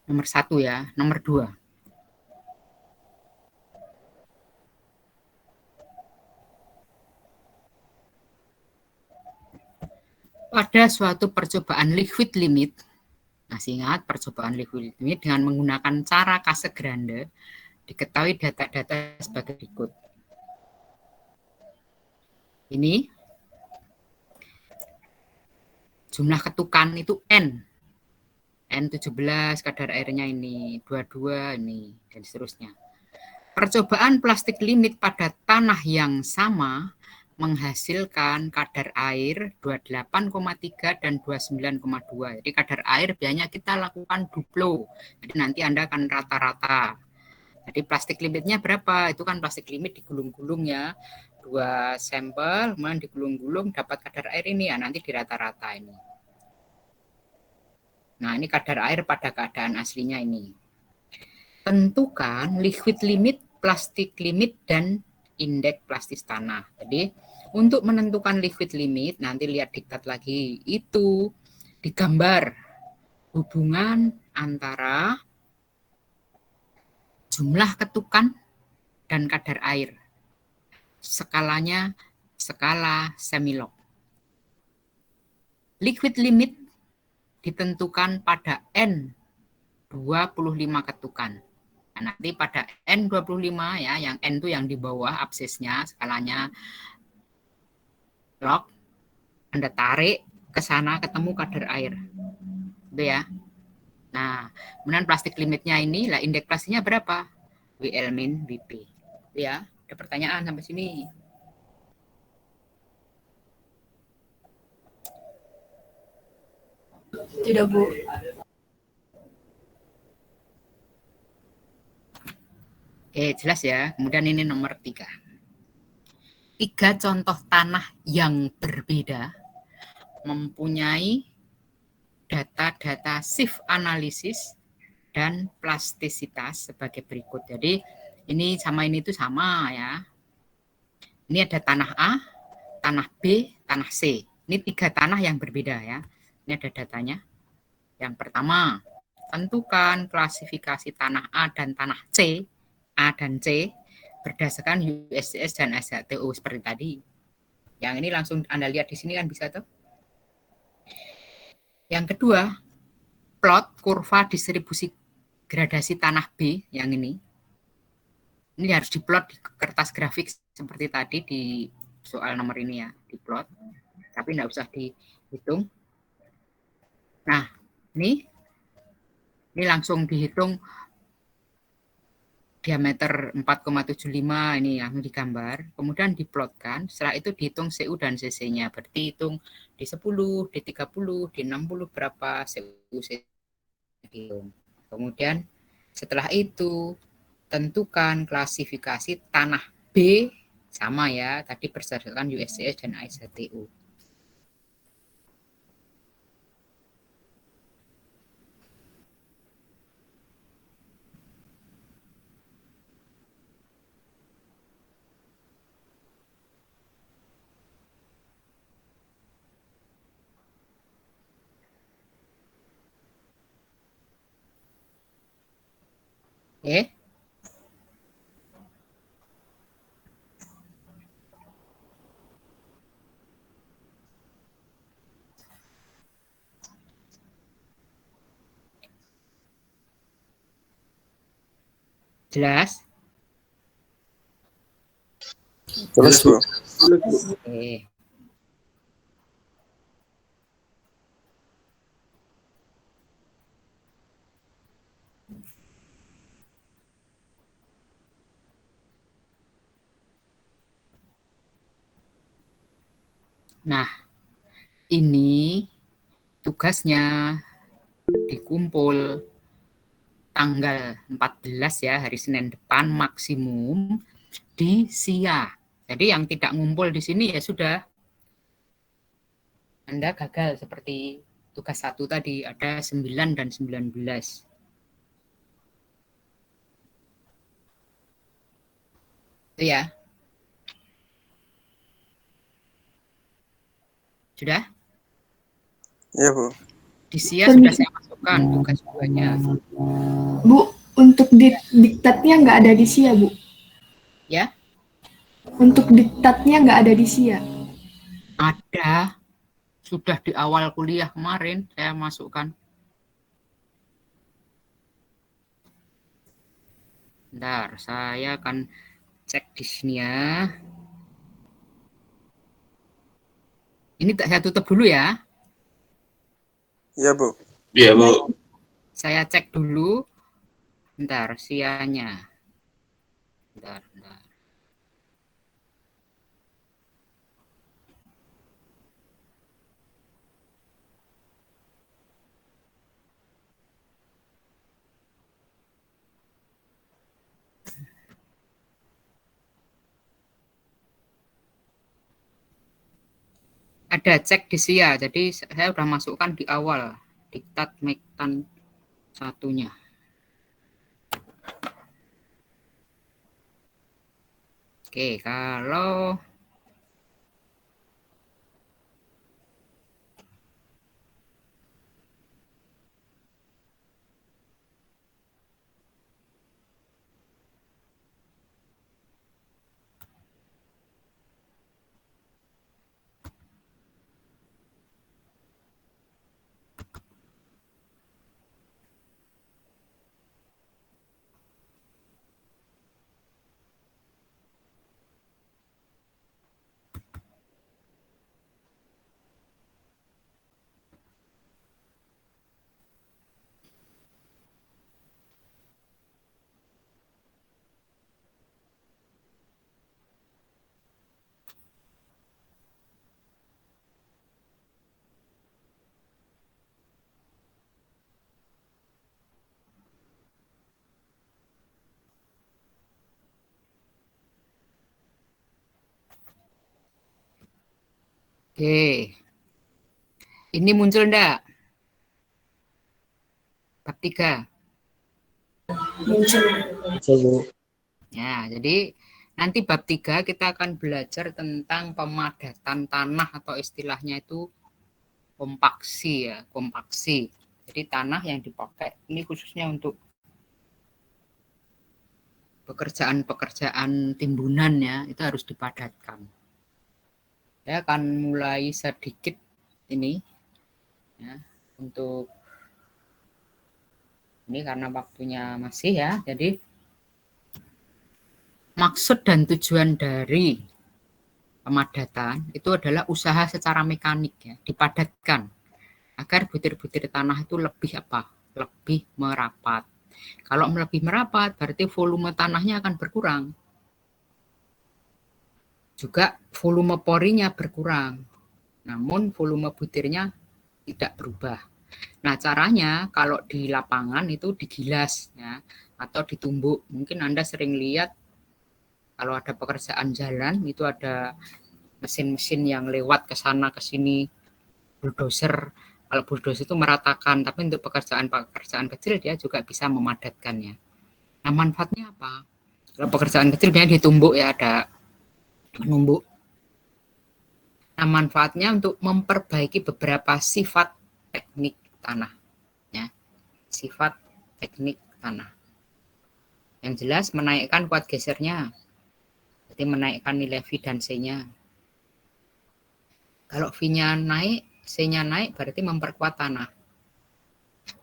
Nomor 1 ya. Nomor 2. Pada suatu percobaan liquid limit, masih ingat percobaan liquid limit dengan menggunakan cara Casagrande, diketahui data-data sebagai berikut. Ini jumlah ketukan itu N. N17 kadar airnya ini, 22 ini, dan seterusnya. Percobaan plastik limit pada tanah yang sama menghasilkan kadar air 28,3 dan 29,2. Jadi kadar air biasanya kita lakukan duplo. Jadi nanti Anda akan rata-rata. Jadi plastik limitnya berapa? Itu kan plastik limit digulung-gulung ya. 2 sampel, kemudian digulung-gulung dapat kadar air ini ya, nanti dirata-rata ini. Nah, ini kadar air pada keadaan aslinya ini. Tentukan liquid limit, plastik limit, dan indeks plastis tanah. Jadi, untuk menentukan liquid limit, nanti lihat diktat lagi, itu digambar hubungan antara jumlah ketukan dan kadar air. Skalanya skala semilog. Liquid limit ditentukan pada N 25 ketukan. Nah, nanti pada N25 ya, yang N itu yang di bawah absisnya, skalanya log, Anda tarik ke sana ketemu kadar air. Itu ya. Nah, kemudian plastik limitnya ini, lah indeks plastiknya berapa? WL min BP. Itu ya. Ada pertanyaan sampai sini? Tidak, Bu. Oke, jelas ya. Kemudian ini nomor 3. 3 contoh tanah yang berbeda mempunyai data-data shift analisis dan plastisitas sebagai berikut. Jadi ini sama ini itu sama ya. Ini ada tanah A, tanah B, tanah C. Ini 3 tanah yang berbeda ya. Ini ada datanya. Yang pertama, tentukan klasifikasi tanah A dan tanah C, A dan C, berdasarkan USGS dan SHTO seperti tadi. Yang ini langsung Anda lihat di sini kan bisa tuh. Yang kedua, plot kurva distribusi gradasi tanah B yang ini. Ini harus diplot di kertas grafik seperti tadi di soal nomor ini ya, diplot. Tapi enggak usah dihitung. Nah, ini langsung dihitung diameter 4,75 ini yang digambar, kemudian diplotkan, setelah itu dihitung CU dan CC-nya, berarti hitung di 10, di 30, di 60 berapa CU CC dihitung. Kemudian setelah itu tentukan klasifikasi tanah B, sama ya, tadi berdasarkan USCS dan ISHTU. Oke. Jelas? Jelas, Bu. Oke. Nah, ini tugasnya dikumpul tanggal 14 ya, hari Senin depan maksimum di SIA. Jadi yang tidak ngumpul di sini ya sudah, Anda gagal seperti tugas 1 tadi, ada 9 dan 19. Itu ya. Sudah? Iya, Bu. Di SIA sudah saya masukkan tugas 2-nya. Bu, untuk diktatnya nggak ada di SIA, Bu. Ya? Untuk diktatnya nggak ada di SIA. Ada. Sudah di awal kuliah kemarin saya masukkan. Bentar, saya akan cek di sini ya. Ini saya tutup dulu ya. Iya, Bu. Iya, Bu. Saya cek dulu. Bentar, SIA-nya. Bentar. Ada cek di SIA, jadi saya sudah masukkan di awal. Diktat Mektan satunya. Oke, kalau oke. Ini muncul enggak? Bab 3. Bisa, Bu. Ya, jadi nanti bab 3 kita akan belajar tentang pemadatan tanah atau istilahnya itu kompaksi ya, kompaksi. Jadi tanah yang dipakai ini khususnya untuk pekerjaan-pekerjaan timbunan ya, itu harus dipadatkan. Saya akan mulai sedikit ini ya, untuk ini karena waktunya masih ya. Jadi maksud dan tujuan dari pemadatan itu adalah usaha secara mekanik ya, dipadatkan agar butir-butir tanah itu lebih apa? Lebih merapat. Kalau lebih merapat, berarti volume tanahnya akan berkurang. Juga volume porinya berkurang. Namun volume butirnya tidak berubah. Nah, caranya kalau di lapangan itu digilas ya, atau ditumbuk. Mungkin Anda sering lihat kalau ada pekerjaan jalan itu ada mesin-mesin yang lewat ke sana ke sini, bulldozer. Kalau bulldozer itu meratakan, tapi untuk pekerjaan kecil dia juga bisa memadatkannya. Nah, manfaatnya apa? Kalau pekerjaan kecil biasanya ditumbuk ya, ada menumbuk. Nah, manfaatnya untuk memperbaiki beberapa sifat teknik tanah. Ya. Sifat teknik tanah. Yang jelas menaikkan kuat gesernya. Jadi menaikkan nilai V dan C-nya. Kalau V-nya naik, C-nya naik berarti memperkuat tanah.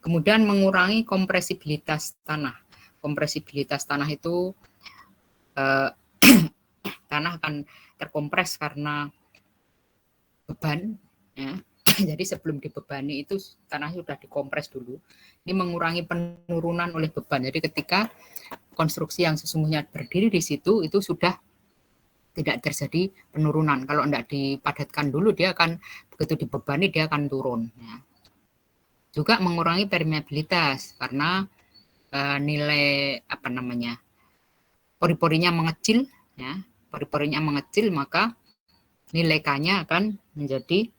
Kemudian mengurangi kompresibilitas tanah. Kompresibilitas tanah itu tanah akan terkompres karena beban. Ya. Jadi sebelum dibebani itu tanah sudah dikompres dulu. Ini mengurangi penurunan oleh beban. Jadi ketika konstruksi yang sesungguhnya berdiri di situ itu sudah tidak terjadi penurunan. Kalau tidak dipadatkan dulu, dia akan begitu dibebani dia akan turun. Ya. Juga mengurangi permeabilitas karena nilai pori-porinya mengecil, ya, pori-porinya mengecil maka nilai K-nya akan menjadi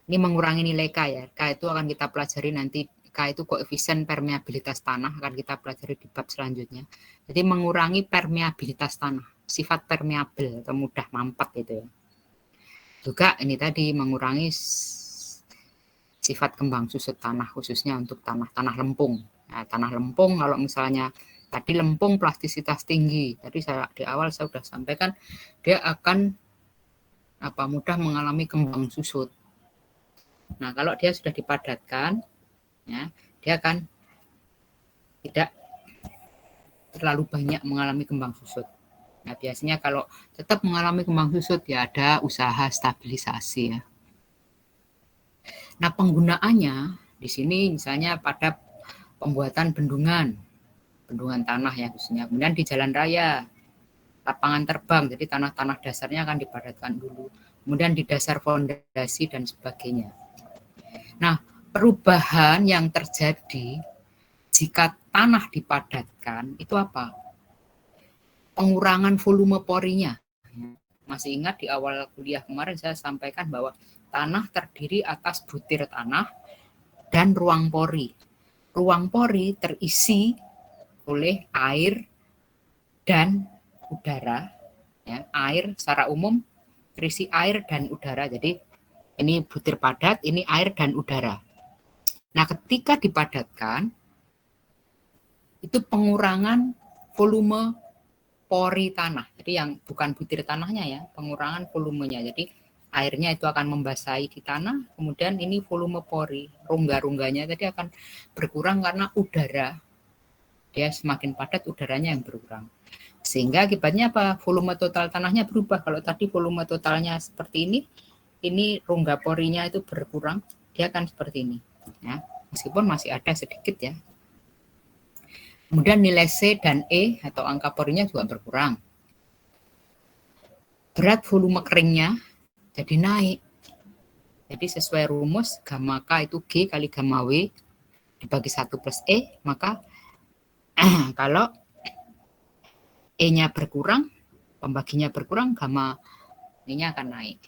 ini mengurangi nilai K ya. K itu akan kita pelajari nanti. K itu koefisien permeabilitas tanah akan kita pelajari di bab selanjutnya. Jadi mengurangi permeabilitas tanah. Sifat permeabel atau mudah mampet gitu ya. Juga ini tadi mengurangi sifat kembang susut tanah khususnya untuk tanah lempung. Nah, tanah lempung kalau misalnya tadi lempung plastisitas tinggi. Tadi di awal saya sudah sampaikan dia akan mudah mengalami kembang susut. Nah, kalau dia sudah dipadatkan ya, dia akan tidak terlalu banyak mengalami kembang susut. Nah, biasanya kalau tetap mengalami kembang susut ya ada usaha stabilisasi ya. Nah, penggunaannya di sini misalnya pada pembuatan bendungan tanah ya khususnya. Kemudian di jalan raya, lapangan terbang, jadi tanah-tanah dasarnya akan dipadatkan dulu. Kemudian di dasar fondasi dan sebagainya. Nah, perubahan yang terjadi jika tanah dipadatkan itu apa? Pengurangan volume porinya. Masih ingat di awal kuliah kemarin saya sampaikan bahwa tanah terdiri atas butir tanah dan ruang pori. Ruang pori terisi oleh air dan udara. Ya, air secara umum terisi air dan udara. Jadi ini butir padat, ini air dan udara. Nah, ketika dipadatkan itu pengurangan volume pori tanah. Jadi yang bukan butir tanahnya ya, pengurangan volumenya. Jadi airnya itu akan membasahi di tanah, kemudian ini volume pori, rongga-rongganya tadi akan berkurang karena udara. Dia semakin padat, udaranya yang berkurang. Sehingga akibatnya apa? Volume total tanahnya berubah. Kalau tadi volume totalnya seperti ini rongga porinya itu berkurang, dia akan seperti ini. Ya, meskipun masih ada sedikit ya. Kemudian nilai C dan E atau angka porinya juga berkurang. Berat volume keringnya jadi naik. Jadi sesuai rumus gamma K itu G kali gamma W dibagi 1 plus E, maka kalau E-nya berkurang, pembaginya berkurang, gamma ini akan naik.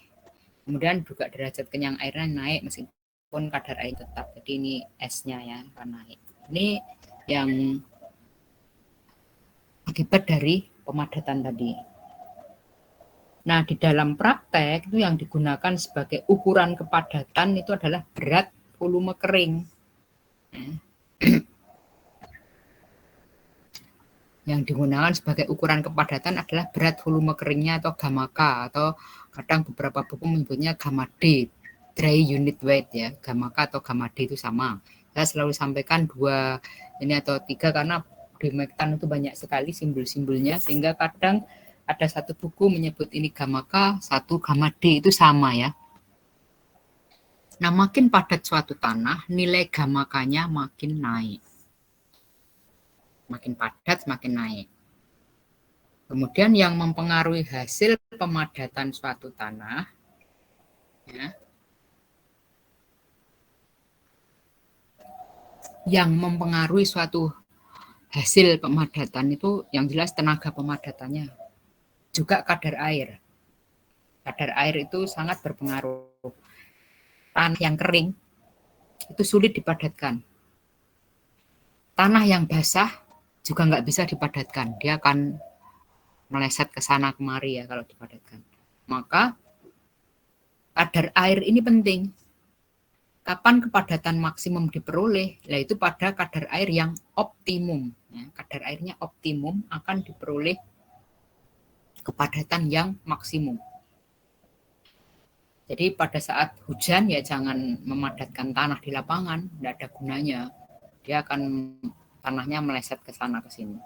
Kemudian juga derajat kenyang airnya naik meskipun kadar air tetap. Jadi ini S-nya ya akan naik. Ini yang akibat dari pemadatan tadi. Nah, di dalam praktek itu yang digunakan sebagai ukuran kepadatan itu adalah berat volume kering. Yang digunakan sebagai ukuran kepadatan adalah berat volume keringnya atau gamma K, atau kadang beberapa buku menyebutnya gamma D, dry unit weight ya. Gamma K atau gamma D itu sama. Saya selalu sampaikan 2 ini atau 3 karena di Mektan itu banyak sekali simbol-simbolnya, sehingga kadang ada satu buku menyebut ini gamma K, satu gamma D, itu sama ya. Nah, makin padat suatu tanah, nilai gamma K-nya makin naik. Makin padat, semakin naik. Kemudian yang mempengaruhi hasil pemadatan suatu tanah, ya, yang mempengaruhi suatu hasil pemadatan itu yang jelas tenaga pemadatannya, juga kadar air. Kadar air itu sangat berpengaruh. Tanah yang kering itu sulit dipadatkan. Tanah yang basah juga nggak bisa dipadatkan. Dia akan meleset ke sana kemari ya kalau dipadatkan. Maka kadar air ini penting. Kapan kepadatan maksimum diperoleh? Yaitu pada kadar air yang optimum. Ya, kadar airnya optimum akan diperoleh kepadatan yang maksimum. Jadi pada saat hujan ya jangan memadatkan tanah di lapangan, tidak ada gunanya. Dia akan tanahnya meleset ke sana ke sini.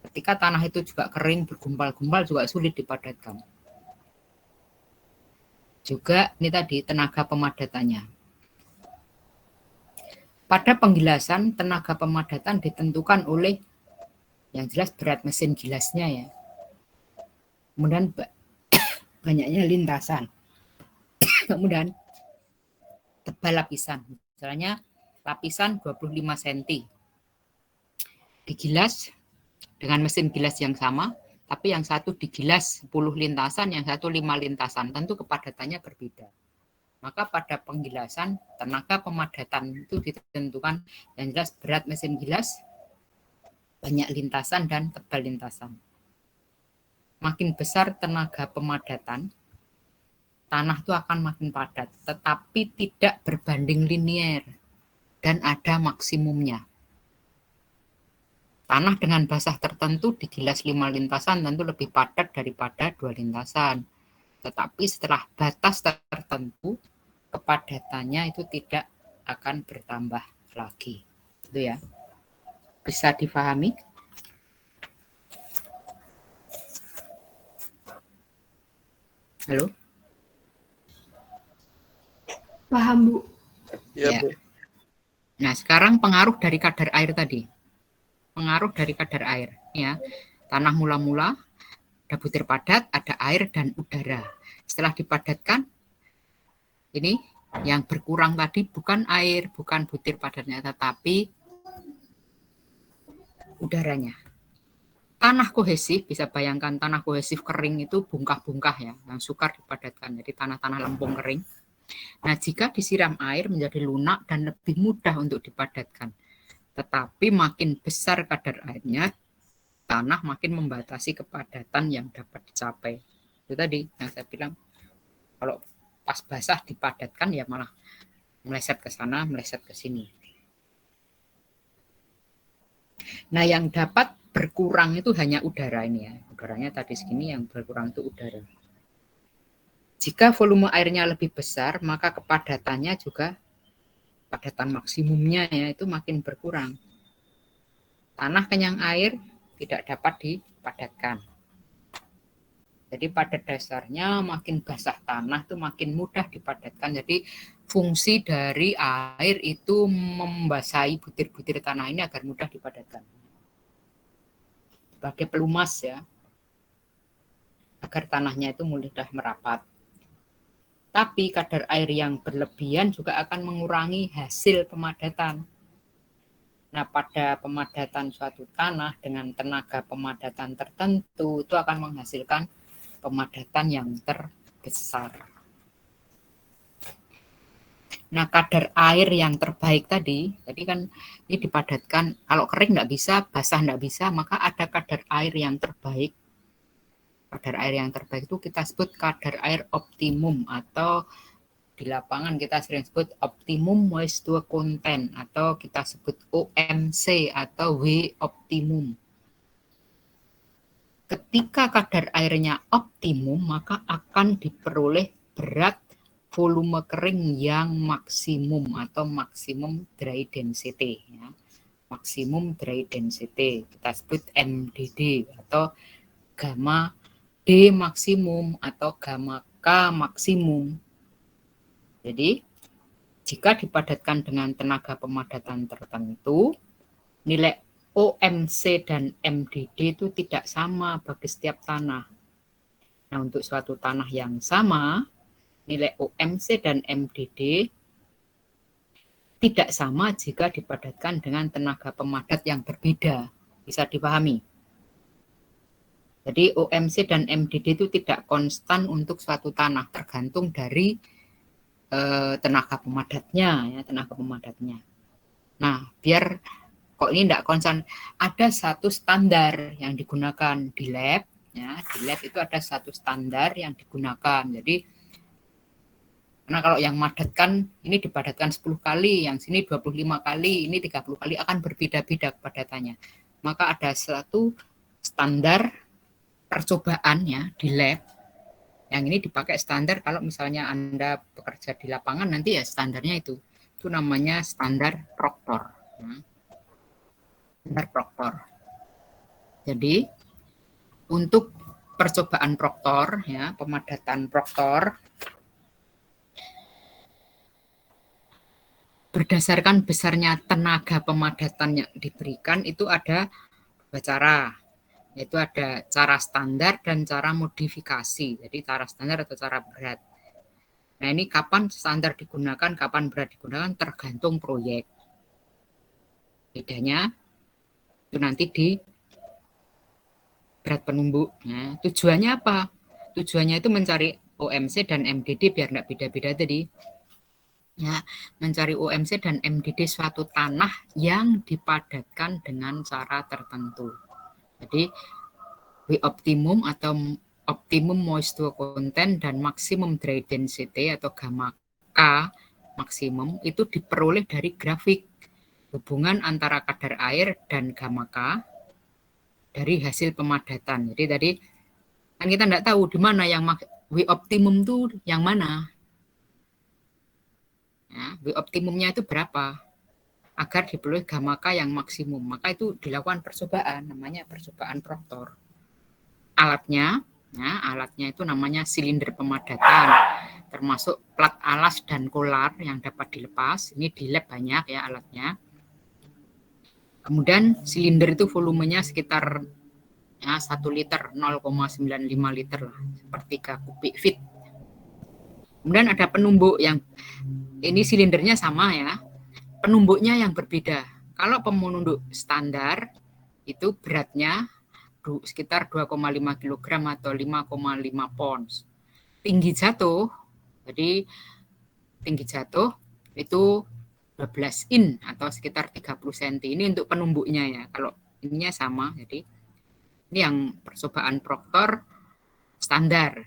Ketika tanah itu juga kering, bergumpal-gumpal juga sulit dipadatkan. Juga ini tadi tenaga pemadatannya. Pada penggilasan, tenaga pemadatan ditentukan oleh yang jelas berat mesin gilasnya ya. Kemudian banyaknya lintasan. Kemudian tebal lapisan. Misalnya lapisan 25 cm. Digilas dengan mesin gilas yang sama, tapi yang satu digilas 10 lintasan, yang satu 5 lintasan. Tentu kepadatannya berbeda. Maka pada penggilasan, tenaga pemadatan itu ditentukan yang jelas berat mesin gilas, banyak lintasan, dan tebal lintasan. Makin besar tenaga pemadatan, tanah itu akan makin padat, tetapi tidak berbanding linier dan ada maksimumnya. Tanah dengan basah tertentu digilas 5 lintasan tentu lebih padat daripada 2 lintasan. Tetapi setelah batas tertentu, kepadatannya itu tidak akan bertambah lagi. Itu ya. Bisa difahami? Halo? Paham, Bu. Iya, Ya. Bu. Nah, sekarang pengaruh dari kadar air tadi. Pengaruh dari kadar air. Ya. Tanah mula-mula, ada butir padat, ada air, dan udara. Setelah dipadatkan, ini yang berkurang tadi bukan air, bukan butir padatnya, tetapi udaranya. Tanah kohesif, bisa bayangkan tanah kohesif kering itu bungkah-bungkah ya, yang sukar dipadatkan. Jadi tanah-tanah lempung kering. Nah, jika disiram air menjadi lunak dan lebih mudah untuk dipadatkan. Tetapi makin besar kadar airnya, tanah makin membatasi kepadatan yang dapat dicapai. Itu tadi yang saya bilang, kalau pas basah dipadatkan ya malah meleset ke sana, meleset ke sini. Nah, yang dapat berkurang itu hanya udara ini ya. Udaranya tadi segini, yang berkurang itu udara. Jika volume airnya lebih besar, maka kepadatannya juga, padatan maksimumnya ya, itu makin berkurang. Tanah kenyang air tidak dapat dipadatkan. Jadi pada dasarnya makin basah tanah itu makin mudah dipadatkan. Jadi fungsi dari air itu membasahi butir-butir tanah ini agar mudah dipadatkan. Sebagai pelumas ya, agar tanahnya itu mudah merapat. Tapi kadar air yang berlebihan juga akan mengurangi hasil pemadatan. Nah, pada pemadatan suatu tanah dengan tenaga pemadatan tertentu itu akan menghasilkan pemadatan yang terbesar. Nah, kadar air yang terbaik tadi kan ini dipadatkan, kalau kering nggak bisa, basah nggak bisa, maka ada kadar air yang terbaik. Kadar air yang terbaik itu kita sebut kadar air optimum, atau di lapangan kita sering sebut optimum moisture content, atau kita sebut OMC atau W optimum. Ketika kadar airnya optimum, maka akan diperoleh berat volume kering yang maksimum atau maksimum dry density. Ya. Maksimum dry density, kita sebut MDD atau gamma D maksimum atau gamma K maksimum. Jadi, jika dipadatkan dengan tenaga pemadatan tertentu, nilai OMC dan MDD itu tidak sama bagi setiap tanah. Nah, untuk suatu tanah yang sama, nilai OMC dan MDD tidak sama jika dipadatkan dengan tenaga pemadat yang berbeda. Bisa dipahami? Jadi OMC dan MDD itu tidak konstan untuk suatu tanah, tergantung dari tenaga pemadatnya, ya, tenaga pemadatnya. Nah, biar kok ini tidak konstan, ada satu standar yang digunakan di lab, ya, di lab itu ada satu standar yang digunakan. Jadi, karena kalau yang madatkan ini dipadatkan 10 kali, yang sini 25 kali, ini 30 kali akan berbeda-beda kepadatannya. Maka ada satu standar percobaan ya di lab. Yang ini dipakai standar kalau misalnya Anda bekerja di lapangan nanti ya standarnya itu. Itu namanya standar Proctor. Standar Proctor. Jadi untuk percobaan Proctor ya, pemadatan Proctor berdasarkan besarnya tenaga pemadatan yang diberikan itu ada dua cara. Yaitu ada cara standar dan cara modifikasi. Jadi cara standar atau cara berat. Nah ini kapan standar digunakan, kapan berat digunakan tergantung proyek. Bedanya itu nanti di berat penumbuk. Nah, tujuannya apa? Tujuannya itu mencari OMC dan MDD biar nggak beda-beda tadi. Ya, mencari OMC dan MDD suatu tanah yang dipadatkan dengan cara tertentu. Jadi W optimum atau optimum moisture content dan maksimum dry density atau gamma K maksimum itu diperoleh dari grafik hubungan antara kadar air dan gamma K dari hasil pemadatan. Jadi tadi kan kita tidak tahu di mana yang W optimum itu yang mana. Ya, W optimumnya itu berapa agar diperoleh gamma K yang maksimum. Maka itu dilakukan percobaan, namanya percobaan Proctor. Alatnya itu namanya silinder pemadatan, termasuk plat alas dan kolar yang dapat dilepas. Ini di lab banyak ya alatnya. Kemudian silinder itu volumenya sekitar ya, 1 liter, 0,95 liter lah, seperti 3 kubik feet. Kemudian ada penumbuk yang ini silindernya sama ya, penumbuknya yang berbeda. Kalau penumbuk standar itu beratnya sekitar 2,5 kg atau 5,5 pounds. Tinggi jatuh, jadi tinggi jatuh itu 12 in atau sekitar 30 cm. Ini untuk penumbuknya ya. Kalau ininya sama, jadi ini yang percobaan Proctor standar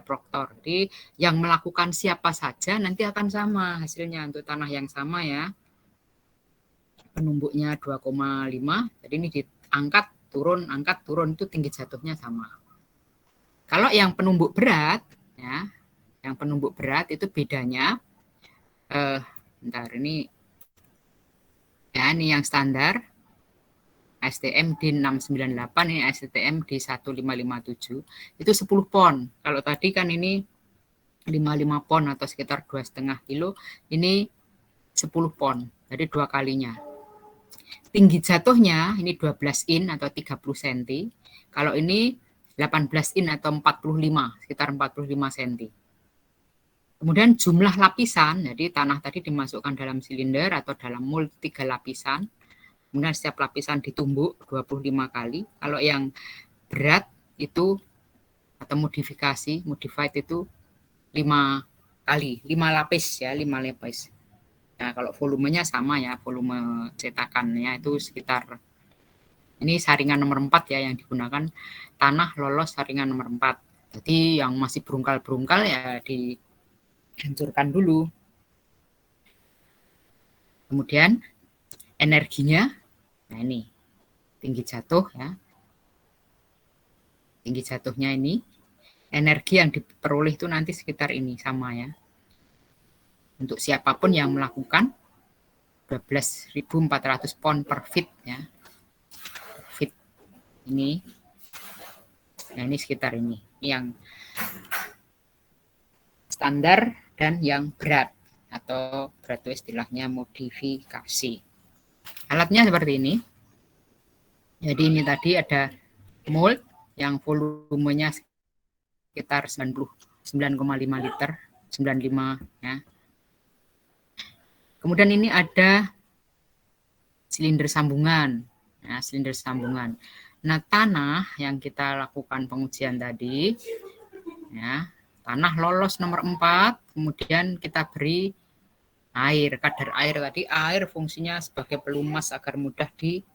Proctor. Jadi yang melakukan siapa saja nanti akan sama hasilnya untuk tanah yang sama ya. Penumbuknya 2,5, jadi ini diangkat turun itu tinggi jatuhnya sama. Kalau yang penumbuk berat ya, yang penumbuk berat itu bedanya bentar ini ya, ini yang standar STM D698, ini STM D1557 itu 10 pon. Kalau tadi kan ini 55 pon atau sekitar 2,5 kilo, ini 10 pon, jadi 2 kalinya. Tinggi jatuhnya ini 12 in atau 30 cm. Kalau ini 18 in atau 45, sekitar 45 cm. Kemudian jumlah lapisan, jadi tanah tadi dimasukkan dalam silinder atau dalam mold 3 lapisan. Kemudian setiap lapisan ditumbuk 25 kali. Kalau yang berat itu atau modified itu 5 kali, 5 lapis ya, 5 lapis. Nah, kalau volumenya sama ya, volume cetakannya itu sekitar, ini saringan nomor 4 ya yang digunakan, tanah lolos saringan nomor 4. Jadi yang masih berungkal-berungkal ya dihancurkan dulu. Kemudian energinya, nah ini tinggi jatuh ya, tinggi jatuhnya ini, energi yang diperoleh itu nanti sekitar ini sama ya. Untuk siapapun yang melakukan 12.400 pon per feet ya. Feet ini. Nah, ini sekitar ini. Yang standar dan yang berat atau berat itu istilahnya modifikasi. Alatnya seperti ini. Jadi ini tadi ada mold yang volumenya sekitar 99,5 liter, 95 ya. Kemudian ini ada silinder sambungan. Nah, silinder sambungan. Nah, tanah yang kita lakukan pengujian tadi, ya, tanah lolos nomor 4, kemudian kita beri air, kadar air tadi, air fungsinya sebagai pelumas agar mudah ditumbuk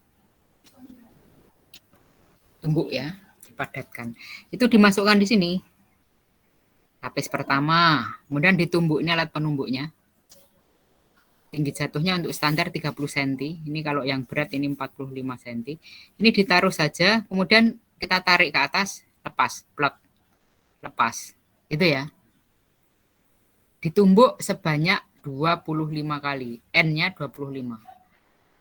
ya, dipadatkan. Itu dimasukkan di sini. Lapis pertama, kemudian ditumbuk, ini alat penumbuknya. Tinggi jatuhnya untuk standar 30 cm. Ini kalau yang berat ini 45 cm. Ini ditaruh saja, kemudian kita tarik ke atas, lepas, plot, lepas. Gitu ya. Ditumbuk sebanyak 25 kali. N-nya 25.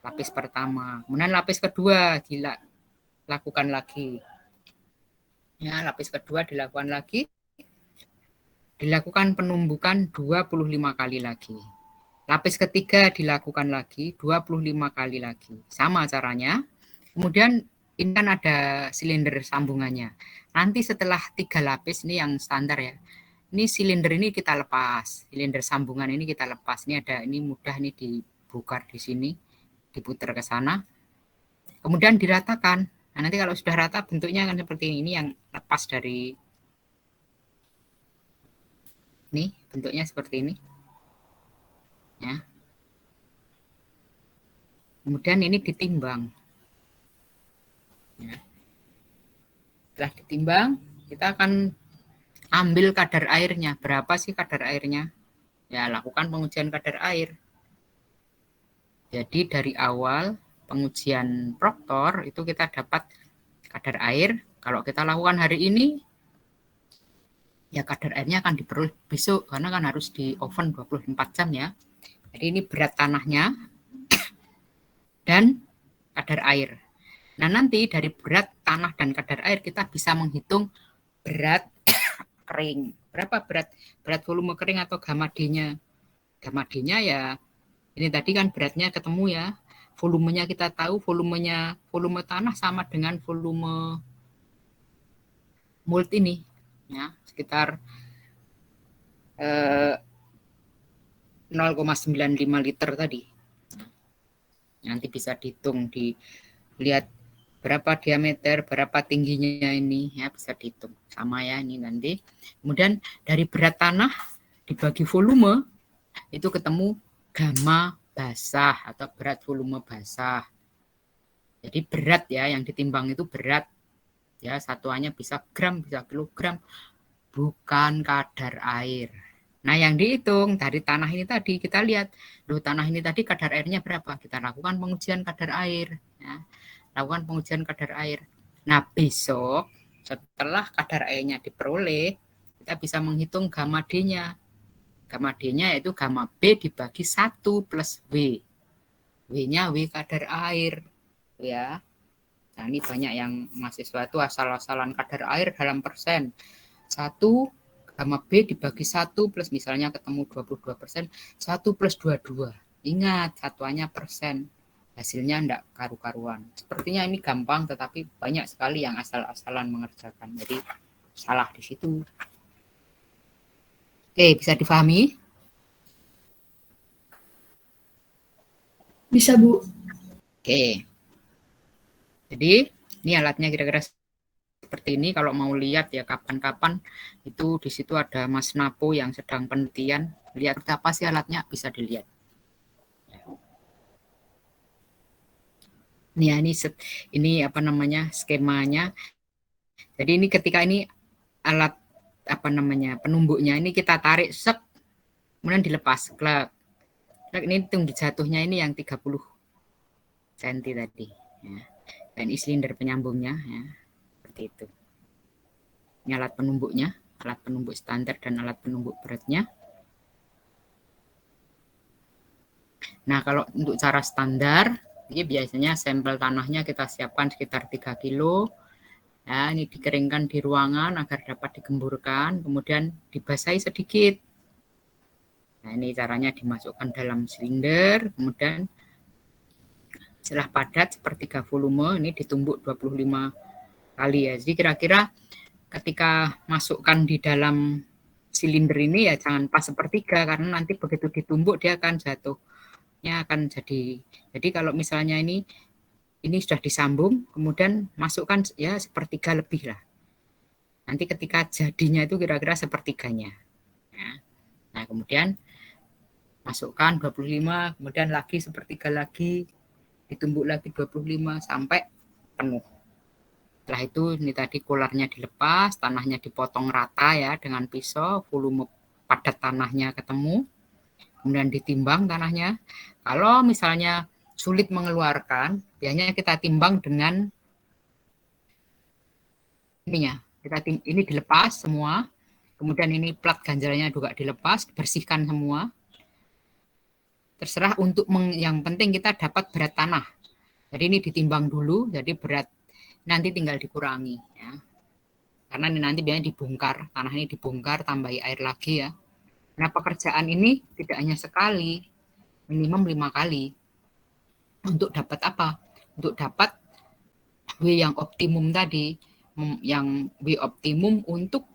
Lapis pertama. Kemudian lapis kedua dilakukan lagi. Ya, lapis kedua dilakukan lagi. Dilakukan penumbukan 25 kali lagi. Lapis ketiga dilakukan lagi 25 kali lagi. Sama caranya. Kemudian ini kan ada silinder sambungannya. Nanti setelah 3 lapis, ini yang standar ya. Ini silinder ini kita lepas. Silinder sambungan ini kita lepas. Ini ada, ini mudah ini dibukar di sini. Diputar ke sana. Kemudian diratakan. Nah, nanti kalau sudah rata bentuknya akan seperti ini yang lepas dari ini. Bentuknya seperti ini. Ya. Kemudian ini ditimbang. Ya. Setelah ditimbang, kita akan ambil kadar airnya. Berapa sih kadar airnya? Ya, lakukan pengujian kadar air. Jadi dari awal pengujian proktor itu kita dapat kadar air. Kalau kita lakukan hari ini, ya kadar airnya akan diperoleh besok karena kan harus di oven 24 jam ya. Jadi ini berat tanahnya dan kadar air. Nah, nanti dari berat tanah dan kadar air kita bisa menghitung berat kering. Berapa berat volume kering atau gamma D-nya? Gamma D-nya ya ini tadi kan beratnya ketemu ya. Volumenya kita tahu, volume tanah sama dengan volume mold ini ya, sekitar 0,95 liter tadi. Nanti bisa dihitung, dilihat berapa diameter, berapa tingginya ini ya, bisa dihitung. Sama ya ini nanti. Kemudian dari berat tanah dibagi volume itu ketemu gamma basah atau berat volume basah. Jadi berat ya yang ditimbang itu berat. Ya, satuannya bisa gram, bisa kilogram, bukan kadar air. Nah, yang dihitung dari tanah ini tadi, kita lihat, loh tanah ini tadi kadar airnya berapa? Kita lakukan pengujian kadar air. Ya. Lakukan pengujian kadar air. Nah, besok setelah kadar airnya diperoleh, kita bisa menghitung gamma D-nya. Gamma D-nya yaitu gamma B dibagi 1 plus W. W-nya W kadar air. Ya. Nah, ini banyak yang mahasiswa itu asal-asalan kadar air dalam persen. 1 gamma B dibagi 1 plus misalnya ketemu 22%, 1 plus 22. Ingat, satuannya persen. Hasilnya enggak karu-karuan. Sepertinya ini gampang, tetapi banyak sekali yang asal-asalan mengerjakan. Jadi, salah di situ. Oke, bisa difahami? Bisa, Bu. Oke. Jadi, ini alatnya kira-kira seperti ini. Kalau mau lihat ya kapan-kapan itu di situ ada Mas Napo yang sedang penelitian. Lihat apa sih alatnya, bisa dilihat. Nih, ini apa namanya skemanya. Jadi ini ketika ini alat apa namanya penumbuknya ini kita tarik sek, kemudian dilepas. Klek. Ini tinggi jatuhnya ini yang 30 cm tadi. Ya. Dan ini silinder penyambungnya ya. Seperti itu. Ini alat penumbuknya, alat penumbuk standar dan alat penumbuk beratnya. Nah, kalau untuk cara standar, ini biasanya sampel tanahnya kita siapkan sekitar 3 kilo. Ya, ini dikeringkan di ruangan agar dapat digemburkan, kemudian dibasahi sedikit. Nah, ini caranya dimasukkan dalam silinder, kemudian Setelah padat sepertiga volume, ini ditumbuk 25 kali ya. Jadi kira-kira ketika masukkan di dalam silinder ini ya jangan pas sepertiga, karena nanti begitu ditumbuk dia akan jatuhnya akan jadi kalau misalnya ini sudah disambung, kemudian masukkan ya sepertiga lebih lah. Nanti ketika jadinya itu kira-kira sepertiganya. Ya. Nah, kemudian masukkan 25, kemudian lagi sepertiga lagi, ditumbuk lagi 25 sampai penuh. Setelah itu ini tadi kolarnya dilepas, tanahnya dipotong rata ya dengan pisau, volume padat tanahnya ketemu, kemudian ditimbang tanahnya. Kalau misalnya sulit mengeluarkan, biasanya kita timbang dengan ininya. Ini dilepas semua, kemudian ini plat ganjalnya juga dilepas, dibersihkan semua. Terserah untuk yang penting kita dapat berat tanah. Jadi ini ditimbang dulu, jadi berat nanti tinggal dikurangi ya. Karena ini nanti biasanya dibongkar, tanah ini dibongkar, tambahi air lagi ya. Nah, pekerjaan ini tidak hanya sekali, minimum 5 kali. Untuk dapat apa? Untuk dapat W yang optimum tadi, yang W optimum untuk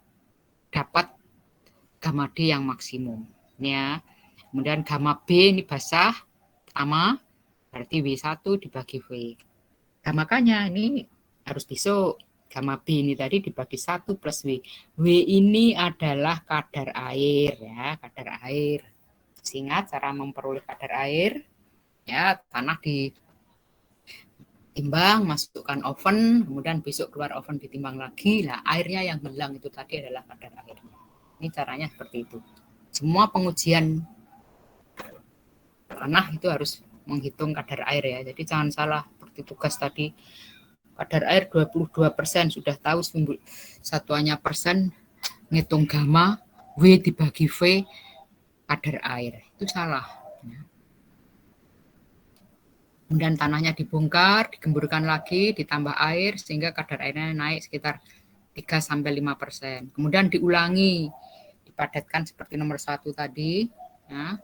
dapat gamma D yang maksimum ya. Kemudian gamma B ini basah pertama, berarti W1 dibagi V. Gamma K-nya ini harus besok. Gamma B ini tadi dibagi 1 plus W. W ini adalah kadar air ya, kadar air. Ingat cara memperoleh kadar air ya, tanah ditimbang, masukkan oven, kemudian besok keluar oven ditimbang lagi. Nah, airnya yang hilang itu tadi adalah kadar air. Ini caranya seperti itu. Semua pengujian tanah itu harus menghitung kadar air ya. Jadi jangan salah seperti tugas tadi. Kadar air 22%, sudah tahu satuannya persen, ngitung gamma, W dibagi V, kadar air. Itu salah. Kemudian tanahnya dibongkar, digemburkan lagi, ditambah air, sehingga kadar airnya naik sekitar 3-5%. Kemudian diulangi, dipadatkan seperti nomor 1 tadi, ya.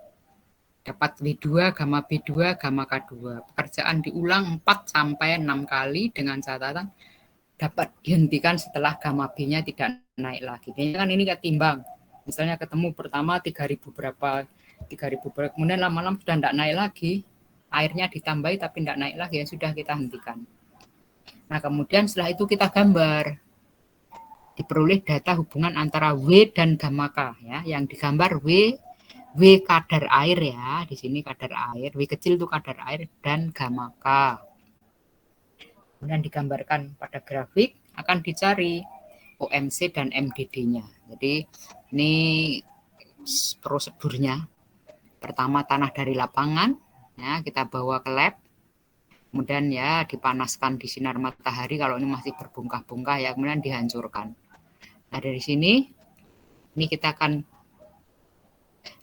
Dapat W2, gamma B2, gamma K2. Pekerjaan diulang 4-6 kali dengan catatan dapat dihentikan setelah gamma B-nya tidak naik lagi. Ini kan ini ketimbang. Misalnya ketemu pertama 3.000 berapa, 3.000 berapa, kemudian lama-lama sudah tidak naik lagi. Airnya ditambahi tapi tidak naik lagi, ya sudah kita hentikan. Nah, kemudian setelah itu kita gambar. Diperoleh data hubungan antara W dan gamma K ya. Yang digambar W kadar air ya. Di sini kadar air, W kecil itu kadar air dan gamma K. Kemudian digambarkan pada grafik, akan dicari OMC dan MDD-nya. Jadi ini prosedurnya. Pertama tanah dari lapangan. Ya, kita bawa ke lab, kemudian ya dipanaskan di sinar matahari, kalau ini masih berbungkah-bungkah ya kemudian dihancurkan. Nah dari sini, ini kita akan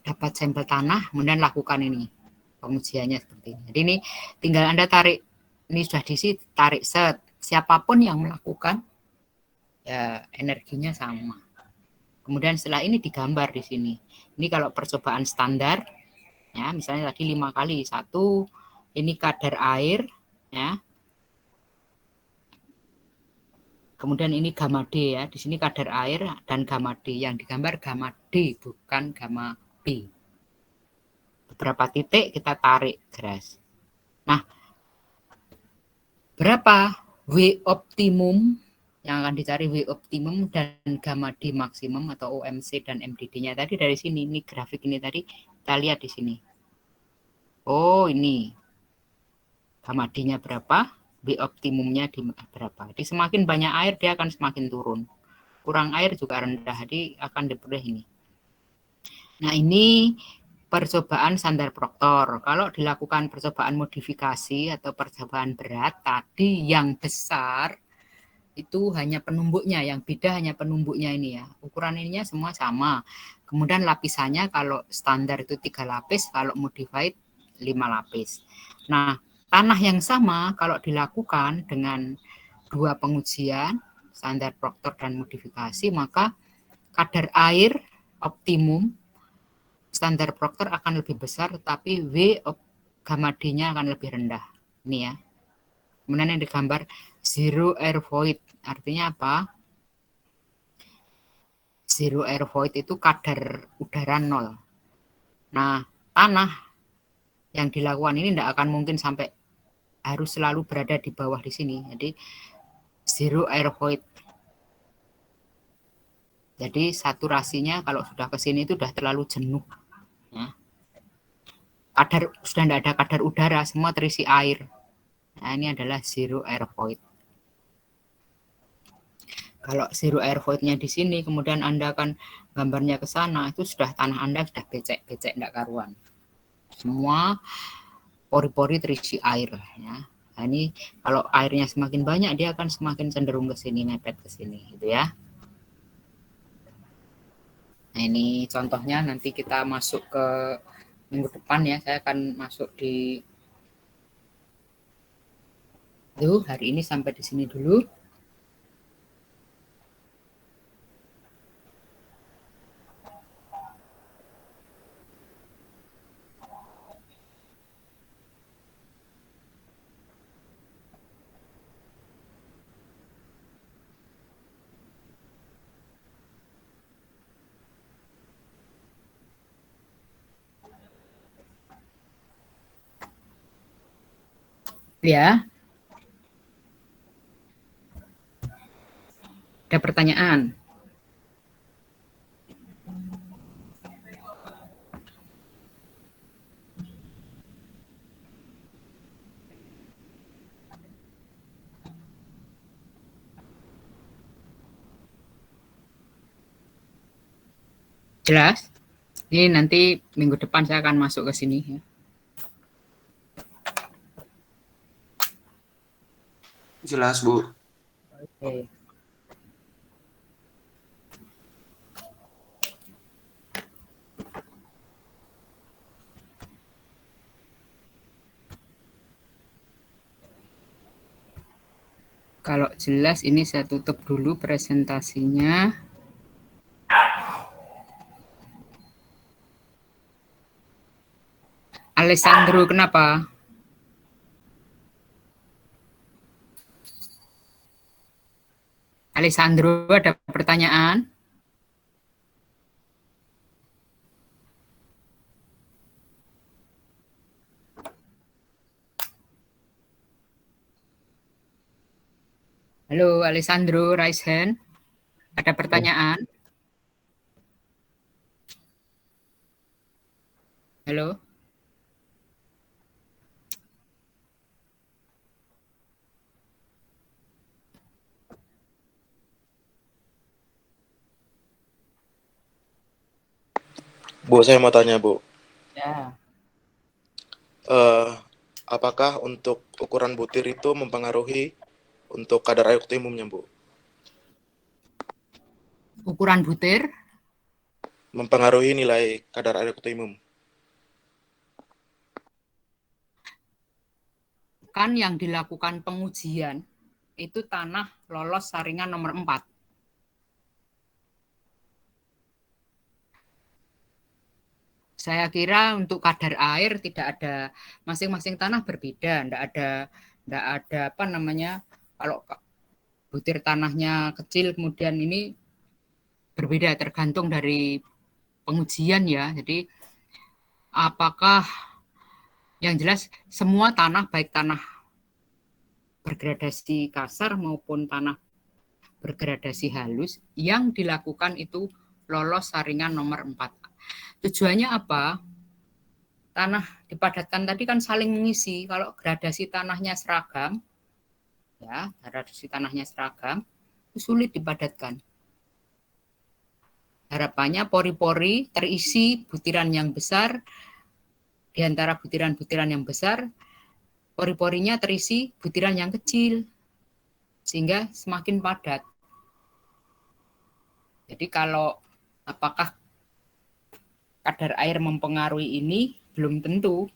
dapat sampel tanah, kemudian lakukan ini pengujiannya seperti ini. Jadi ini tinggal Anda tarik, ini sudah diisi, tarik set, siapapun yang melakukan ya energinya sama. Kemudian setelah ini digambar di sini. Ini kalau percobaan standar. Ya, misalnya tadi 5 kali, 1 ini kadar air ya. Kemudian ini gamma D ya, di sini kadar air dan gamma D, yang digambar gamma D bukan gamma B. Beberapa titik kita tarik garis. Nah, berapa W optimum yang akan dicari, W optimum dan gamma D maksimum atau OMC dan MDD-nya tadi dari sini. Ini grafik ini tadi kita lihat di sini. Oh, ini gamma D-nya berapa, W optimumnya di berapa. Jadi semakin banyak air dia akan semakin turun. Kurang air juga rendah, jadi akan diperoleh ini. Nah, ini percobaan standar Proctor. Kalau dilakukan percobaan modifikasi atau percobaan berat, tadi yang besar itu hanya penumbuknya, yang beda hanya penumbuknya ini ya. Ukuran ininya semua sama. Kemudian lapisannya kalau standar itu 3 lapis, kalau modified 5 lapis. Nah, tanah yang sama kalau dilakukan dengan 2 pengujian, standar Proctor dan modifikasi, maka kadar air optimum standar Proctor akan lebih besar, tetapi W gamma D-nya akan lebih rendah. Ini ya. Kemudian yang digambar zero air void. Artinya apa? Zero air void itu kadar udara 0. Nah, tanah yang dilakukan ini tidak akan mungkin sampai harus selalu berada di bawah di sini. Jadi zero air void. Jadi saturasinya kalau sudah ke sini itu sudah terlalu jenuh. Ya. Sudah tidak ada kadar udara, semua terisi air. Nah, ini adalah zero air void. Kalau zero air void-nya di sini, kemudian Anda akan gambarnya ke sana, itu sudah tanah Anda sudah becek-becek, tidak karuan. Semua pori-pori terisi air. Ya. Nah, ini kalau airnya semakin banyak, dia akan semakin cenderung ke sini, mepet ke sini, gitu ya. Nah, ini contohnya nanti kita masuk ke minggu depan ya. Saya akan masuk di hari ini sampai di sini dulu. Ya. Ada pertanyaan? Jelas? Ini nanti minggu depan saya akan masuk ke sini. Ya. Jelas, Bu. Oke. Kalau jelas ini saya tutup dulu presentasinya. Alessandro, kenapa? Alessandro, ada pertanyaan? Halo, Alessandro, raise hand. Ada pertanyaan? Halo? Bu, saya mau tanya, Bu. Ya. Apakah untuk ukuran butir itu mempengaruhi untuk kadar air optimumnya, Bu? Ukuran butir? Mempengaruhi nilai kadar air optimum. Kan yang dilakukan pengujian itu tanah lolos saringan nomor 4. Saya kira untuk kadar air tidak ada, masing-masing tanah berbeda, tidak ada apa namanya, kalau butir tanahnya kecil kemudian ini berbeda tergantung dari pengujian ya. Jadi apakah yang jelas semua tanah, baik tanah bergradasi kasar maupun tanah bergradasi halus yang dilakukan itu lolos saringan nomor 4. Tujuannya apa? Tanah dipadatkan tadi kan saling mengisi. Kalau gradasi tanahnya seragam, ya, gradasi tanahnya seragam, itu sulit dipadatkan. Harapannya pori-pori terisi butiran yang besar, di antara butiran-butiran yang besar, pori-porinya terisi butiran yang kecil, sehingga semakin padat. Jadi kalau apakah kadar air mempengaruhi ini, belum tentu.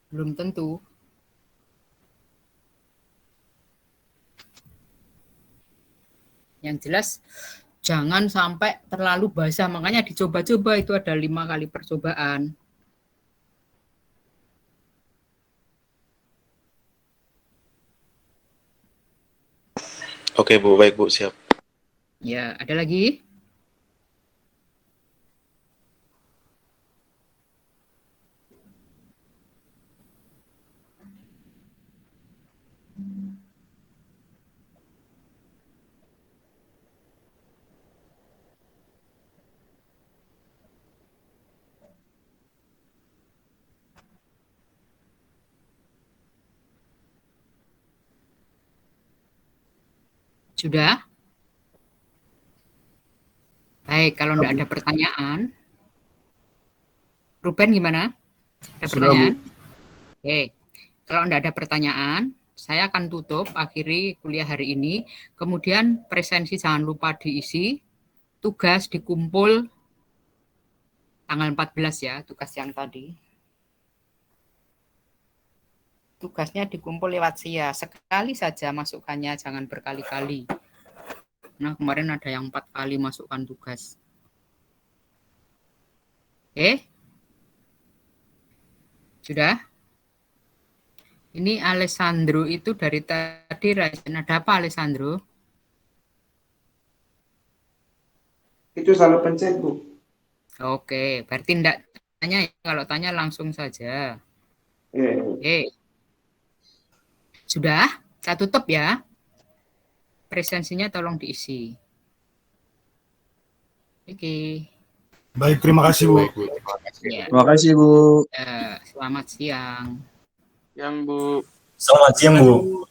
Belum tentu. Yang jelas jangan sampai terlalu basah, makanya dicoba-coba, itu ada 5 kali percobaan. Oke Bu, baik Bu, siap. Ya, ada lagi? Sudah? Baik, kalau tidak ada pertanyaan. Ruben gimana? Ada pertanyaan? Oke, kalau tidak ada pertanyaan, saya akan tutup, akhiri kuliah hari ini. Kemudian presensi jangan lupa diisi, tugas dikumpul tanggal 14 ya, tugas yang tadi. Tugasnya dikumpul lewat SIA, sekali saja masukkannya, jangan berkali-kali. Nah, kemarin ada yang 4 kali masukkan tugas. Oke? Sudah? Ini Alessandro itu dari tadi, ada apa Alessandro? Itu salah pencet, Bu. Oke, berarti tidak tanya, kalau tanya langsung saja. Oke. Sudah? Saya tutup ya. Presensinya tolong diisi. Oke. Baik, terima kasih Bu. Ya. Terima kasih Bu. Selamat siang. Yang Bu. Selamat siang Bu.